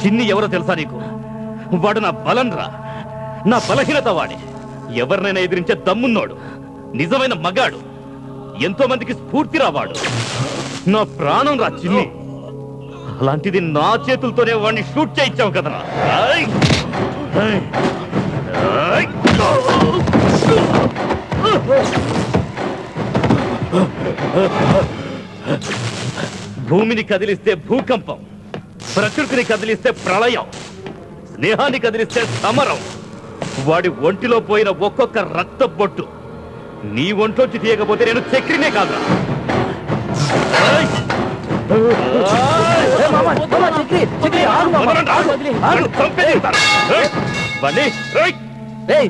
చిన్ని ఎవరో తెలుసా నీకు? వాడు నా బలం రా, నా బలహీనత వాడే. ఎవరినైనా ఎదిరించే దమ్మున్నోడు, నిజమైన మగాడు, ఎంతో మందికి స్ఫూర్తి రావాడు. నా ప్రాణం రా చిన్ని. అలాంటిది నా చేతులతోనే వాడిని షూట్ చేయించావు కదరా. భూమిని కదిలిస్తే భూకంపం, ప్రకృతిని కదిలిస్తే ప్రళయం, స్నేహాన్ని కదిలిస్తే సమరం. వాడి ఒంటిలో పోయిన ఒక్కొక్క రక్త బొట్టు నీ ఒంట్లోంచి తీయకపోతే నేను చక్రినే కాదురా.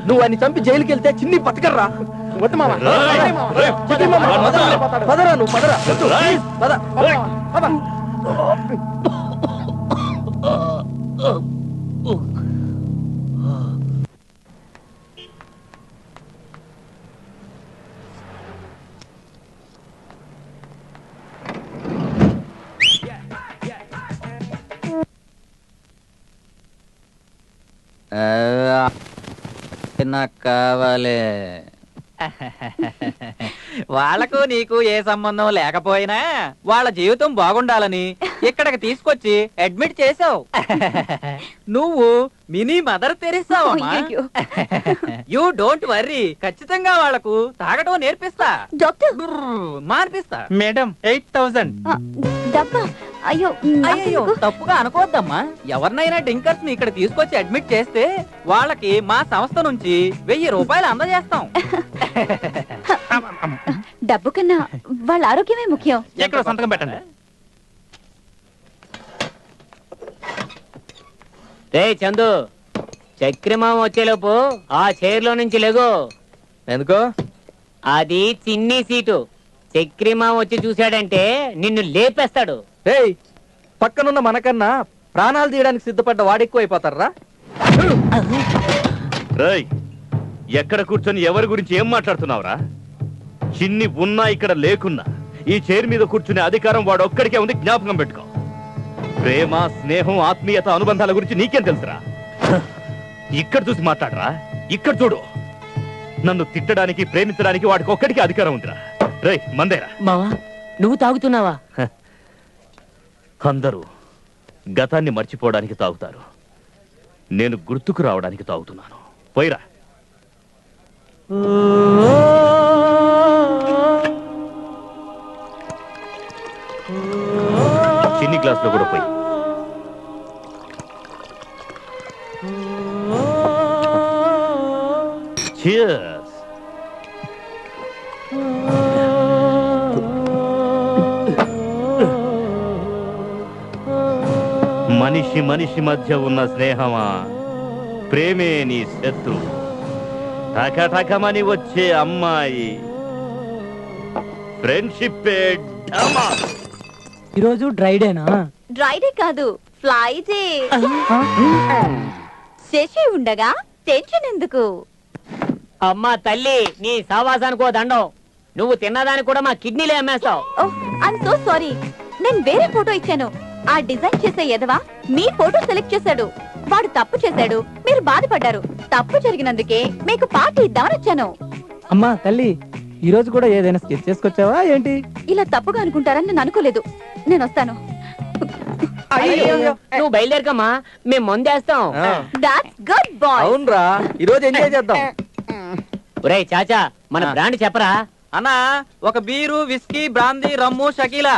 నువ్వు అన్ని చంపి జైలుకి వెళ్తే చిన్ని బతకర్రా. వద్దు మామ, పదరా, నువ్వు పదరా, పద. నాకు కావాలి. వాళ్లకు నీకు ఏ సంబంధం లేకపోయినా వాళ్ళ జీవితం బాగుండాలని ఇక్కడికి తీసుకొచ్చి అడ్మిట్ చేసావు. నువ్వు మినీ మదర్ తెరిసా అయ్యయ్యో. యూ డోంట్ వర్రీ, ఖచ్చితంగా వాళ్లకు తాగటం నేర్పిస్తా, డాక్టర్ మాన్పిస్తా. మేడం 8000. డబ్బా అయ్యో అయ్యో తప్పుగా అనుకోవద్దమ్మా. ఎవరినైనా డింకర్స్ ని ఇక్కడ తీసుకొచ్చి అడ్మిట్ చేస్తే వాళ్ళకి మా సంస్థ నుంచి 1000 రూపాయలు అందజేస్తాం. డబ్బు కన్నా వాళ్ళ ఆరోగ్యమే ముఖ్యం. ఎక్కడ సంతకం పెట్టండి. రే చందు, చక్రమామ వచ్చేలోపు ఆ చైర్లో నుంచి లేగో. ఎందుకో? అది చిన్ని సీటు. చక్రమామ వచ్చి చూశాడంటే నిన్ను లేపేస్తాడు. ఏయ్, పక్కనున్న మనకన్నా ప్రాణాలు తీయడానికి సిద్ధపడ్డ వాడెక్కువ అయిపోతారా? రేయ్, ఎక్కడ కూర్చొని ఎవరి గురించి ఏం మాట్లాడుతున్నావురా? చిన్ని ఉన్నా ఇక్కడ లేకున్నా ఈ చైర్ మీద కూర్చునే అధికారం వాడు ఒక్కడికే ఉంది, జ్ఞాపకం పెట్టుకో. ప్రేమ, స్నేహం, ఆత్మీయత, అనుబంధాల గురించి నీకేం తెలుసురా? ఇక్కడ చూసి మాట్లాడరా. ఇక్కడ చూడు, నన్ను తిట్టడానికి, ప్రేమించడానికి వాడికి ఒక్కడికి అధికారం ఉందిరా. రేయ్, మందేరా. మావా, నువ్వు తాగుతున్నావా? అందరూ గతాన్ని మర్చిపోవడానికి తాగుతారు, నేను గుర్తుకు రావడానికి తాగుతున్నాను. పోయిరా. చిన్ని గ్లాస్ లో కూడా పోయి. Cheers. మనిషి మనిషి మధ్య ఉన్న స్నేహమా, ప్రేమే నీ శత్రు. టకటకమని వచ్చే అమ్మాయి ఫ్రెండ్షిప్. ఈరోజు డ్రైడేనా? డ్రైడే కాదు, ఫ్లైడే. శశి ఉండగా టెన్షన్ ఎందుకు? అమ్మా తల్లి, నీ సావాసానికో దండం. నువ్వు తిన్నదానికి కూడా మా కిడ్నీలే అమ్మేస్తావు. I'm so sorry. నేను వేరే ఫోటో ఇచ్చాను. ఆ డిజైన్ చేసే ఎదవా మీ ఫోటో సెలెక్ట్ చేశాడు. వాడు తప్పు చేశాడు, మీరు బాధపడ్డారు. తప్పు జరిగినందుకే మీకు పార్టీ ఇద్దామని వచ్చాను. అమ్మా తల్లి, ఈ రోజు కూడా ఏదైనా స్కెచ్ చేసుకొచ్చావా ఏంటి? ఇలా తప్పుగా అనుకుంటారని నేను అనుకోలేదు. నేను వస్తాను. నువ్వు బయలుదేరకమ్మా, మేము మందేస్తాం. That's good boy. అవునరా, ఈ రోజు ఎంజాయ్ చేద్దాం. ఒరేయ్ చాచా, మన బ్రాండ్ చెప్పరా? అన్నా, ఒక బీరు, విస్కీ, బ్రాందీ, రమ్ము, షకీలా,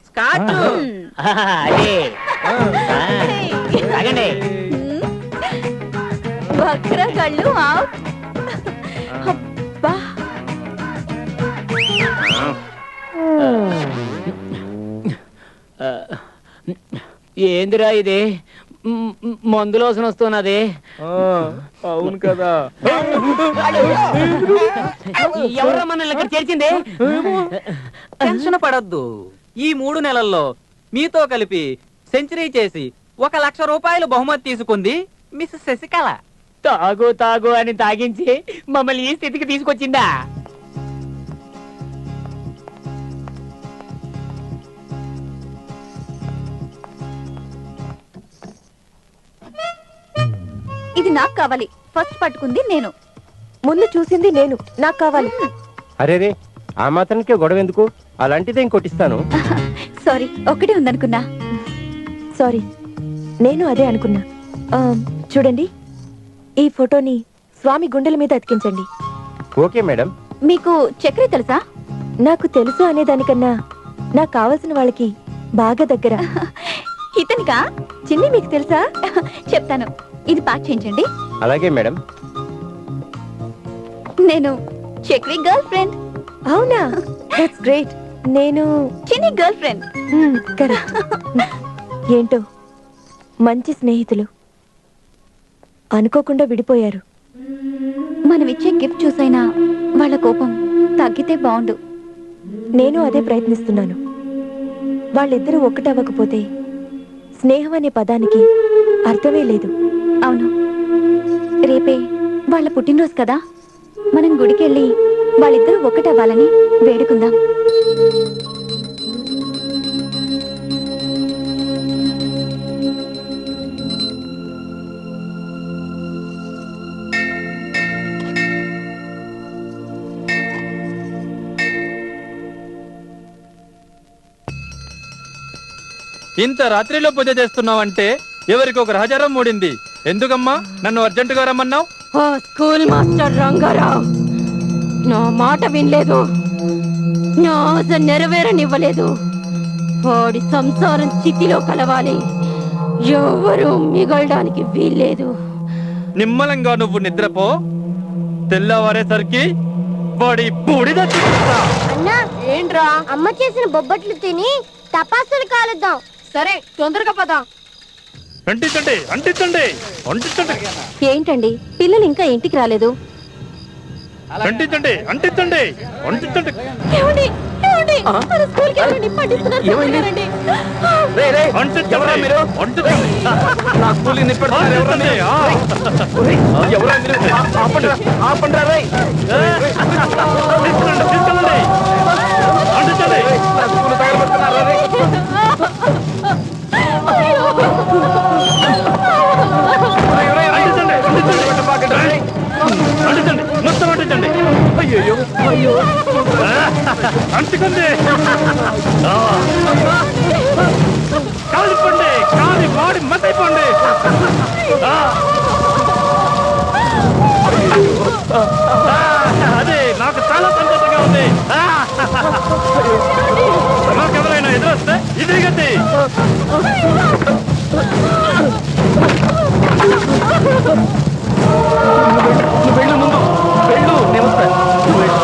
స్కాచ్. అదే తాగండి. వక్ర కళ్ళు out. అబ్బా. ఏందిరా ఇది? మందులోసన వస్తున్నది. అవును కదా. ఎవరు మనల్ని ఇక్కడ చేర్చింది? టెన్షన్ పడద్దు. ఈ 3 నెలల్లో మీతో కలిపి సెంచరీ చేసి 1,00,000 రూపాయలు బహుమతి తీసుకుంది మిస్ శశికళ. తాగు తాగు అని తాగించి మమ్మల్ని ఈ స్థితికి తీసుకొచ్చిందా? ఇది నాకు కావాలి. ఫస్ట్ పట్టుకుంది నేను. ముందు చూసింది నేను, నాకు కావాలి. అరే రే, ఆ మాత్రానికే గొడవ ఎందుకు? అలాంటిదే ఇంకోటిస్తాను. సారీ, ఒకటే ఉందనుకున్నా. సారీ, నేను అదే అనుకున్నా. చూడండి, ఈ ఫోటోని స్వామి గుండెల మీద అతికించండి. Okay madam. మీకు చక్కెర తెలుసా? నాకు తెలుసు అనేదానికన్నా నాకు కావాల్సిన వాళ్ళకి బాగా దగ్గర. ఇతనికా? చిన్ని మీకు తెలుసా? చెప్తాను. ఇది ప్యాక్ చేయించండి. అలాగే మేడం. నేను చక్రి గర్ల్ ఫ్రెండ్. అవునా? That's great. నేను చిన్ని గర్ల్ ఫ్రెండ్. కరెక్ట్. ఏంటో మంచి స్నేహితులు అనుకోకుండా విడిపోయారు. మనం ఇచ్చే గిఫ్ట్ చూసైనా వాళ్ళ కోపం తగ్గితే బాగుండు. నేను అదే ప్రయత్నిస్తున్నాను. వాళ్ళిద్దరూ ఒక్కటవ్వకపోతే స్నేహం అనే పదానికి అర్థమే లేదు. అవును, రేపే వాళ్ళ పుట్టినరోజు కదా, మనం గుడికెళ్ళి వాళ్ళిద్దరూ ఒక్కటవ్వాలని వేడుకుందాం. ఇంత రాత్రిలో పూజ చేస్తున్నావంటే ఎవరికి ఒక రహచారం మూడింది. ఎందుకమ్మా నన్ను అర్జెంటుగా రమ్మన్నావు? ఓ స్కూల్ మాస్టర్ రంగారావు నా మాట వినలేదు, నా ఆశ నెరవేరనివ్వలేదు. వాడి సంసారం చితిలో కలవాలి, ఎవరు మిగలడానికి వీల్లేదు. నిమ్మలంగా నువ్వు నిద్రపో, తెల్లవారేసరికి వాడి బూడిద చూపిస్తా. అన్నా ఏంట్రా? అమ్మ చేసిన బొబ్బట్లు తిని తపాసులు కాలుద్దాం. సరే తొందరగా పద. అంటించండి అంటించండి అంటించండి ఏంటండి పిల్లలు ఇంకా ఇంటికి రాలేదు? అంటించండి అంటించండి అంటించండి. ఏమండి? ఏమండి? మన స్కూల్కి వెళ్ళండి, పట్టిస్తున్నారు. ఏమైంది? అంటించండి మీరు అంటించండి. నా స్కూల్ నిప్పెడుతున్నారు ఎవరా మీరు? ఎవరా మీరు? ఆపండిరా, ఆపండిరా రేయ్. తీసుకెళ్ళండి తీసుకెళ్ళండి అంటించండి. నా స్కూల్ తగలబెడుతున్నారా రేయ్? అంటించండి అంటించండి అంటించండి మొత్తం అంటించండి. అయ్యో అయ్యో అంటుకుంది. కాలిపోండి, కాలి మాడి మసైపోండి. అదే నాకు చాలా సంతోషంగా ఉంది. నాకెవరైనా ఎదురొస్తే ఇది గతి. నువ్వు వెళ్ళు, ముందు వెళ్ళు, నేను వస్తాను. నువ్వు వెళ్ళు.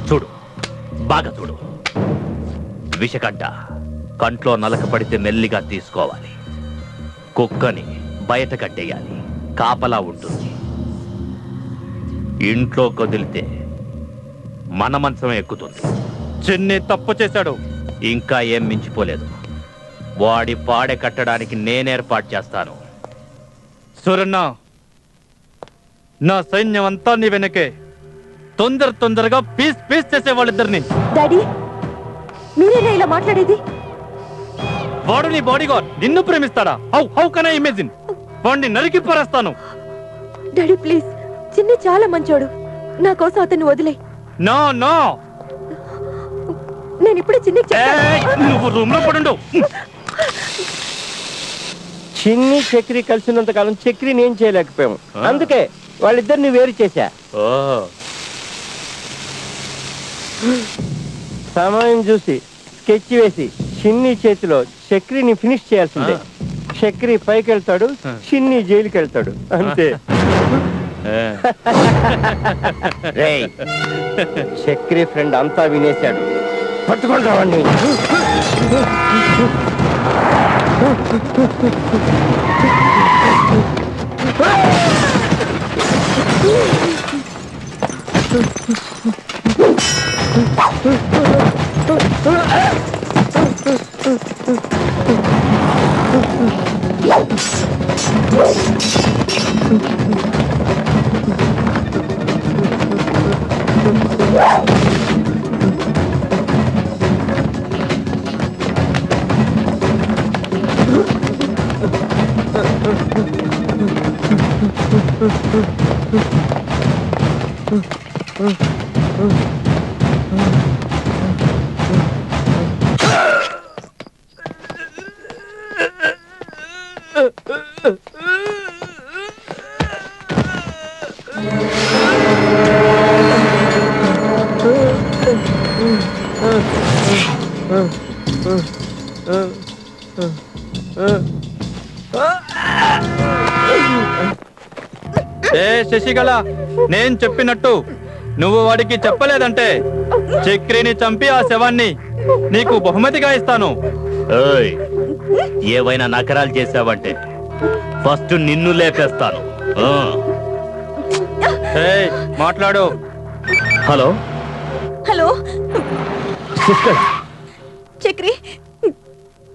చూడు, బాగా చూడు. విషకంట కంట్లో నలక పడితే మెల్లిగా తీసుకోవాలి. కుక్కని బయట కట్టేయాలి, కాపలా ఉంటుంది. ఇంట్లో కదిలితే మన మంచమే ఎక్కుతుంది. చిన్ని తప్పు చేశాడు. ఇంకా ఏం మించిపోలేదు. వాడి పాడె కట్టడానికి నేనేర్పాటు చేస్తాను. సూరన్న, నా సైన్యం అంతా నీ వెనకే. తొందరగా పీస్ పీస్ చేసే వాళ్ళిద్దరిని. డాడీ మీరేనా ఇలా మాట్లాడేది? వాడు నీ బాడీ గార్డ్, నిన్ను ప్రేమిస్తాడా? How can I imagine? వాడిని నరికి పారేస్తాను. డాడీ ప్లీజ్, చిన్ని చాలా మంచోడు, నా కోసం అతన్ని వదిలే. నో నో, నేను ఇప్పుడే చిన్నికి చెప్తాను. నువ్వు రూమ్ లో పడుండు. చిన్ని చక్రి కలిసినంత కాలం చక్రిని ఏం చేయలేకపోయాము, అందుకే వాళ్ళిద్దరిని వేరు చేశా. సమయం చూసి స్కెచ్ వేసి చిన్ని చేతిలో చక్రిని ఫినిష్ చేయాల్సిందే. చక్రి పైకి వెళ్తాడు, చిన్ని జైలుకి వెళ్తాడు, అంతే. రేయ్, చక్రి ఫ్రెండ్ అంతా వినేశాడు, పట్టుకొని రావండి. ఏ శశికళ, నేను చెప్పినట్టు నువ్వు వాడికి చెప్పలేదంటే చక్రిని చంపి ఆ శవాన్ని నీకు బహుమతిగా ఇస్తాను. ఏయ్, ఏవైనా నకరాలు చేసావంటే ఫస్ట్ నిన్ను లేపేస్తాను. ఏయ్, మాట్లాడు. హలో హలో చక్రి,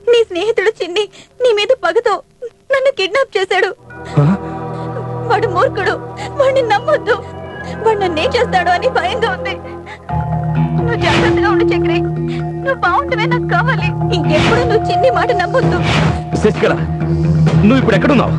నీ స్నేహితుడు చిన్ని నీ మీద పగతో నన్ను కిడ్నాప్ చేశాడు. వాడు మూర్ఖుడు, వాడిని నమ్మొద్దు. వాడు నన్నేం చేస్తాడు అని భయంగా ఉంది. నువ్వు జాగ్రత్తగా ఉండు చక్రి, నువ్వు బాగుంటవే నాకు కావాలి. ఇంకెప్పుడు నువ్వు చిన్ని మాట నమ్మొద్దు. శశికళ, నువ్వు ఇప్పుడు ఎక్కడున్నావు?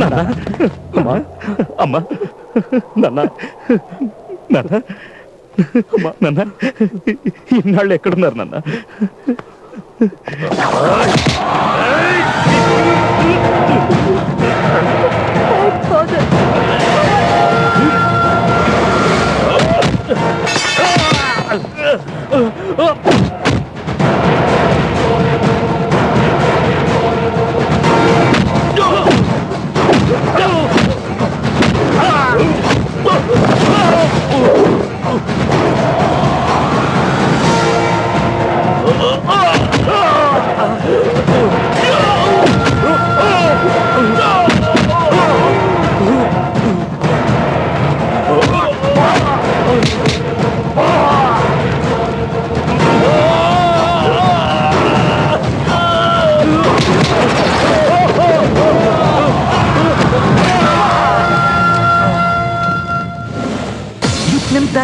నాన్న అమ్మా అమ్మా నాన్న నాన్న అమ్మా నాన్న ఇన్నాళ్ళు ఎక్కడున్నారు నాన్న?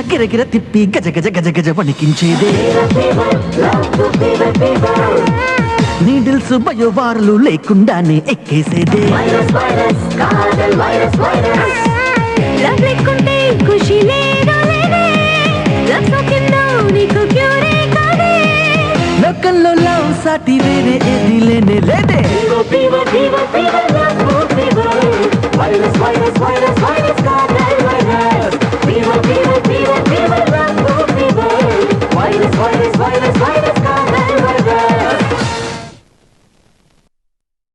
గిరగిర తిప్పి గజ గజ గజ గజ వణికించేదే నీడిల్స్ బయోవార్లు లేకుండానే ఎక్కేసేదే లోకల్లో లవ్ సాటి వేరే ఏది లేనే లేదే వైరస్ వైరస్ వైరస్ వైరస్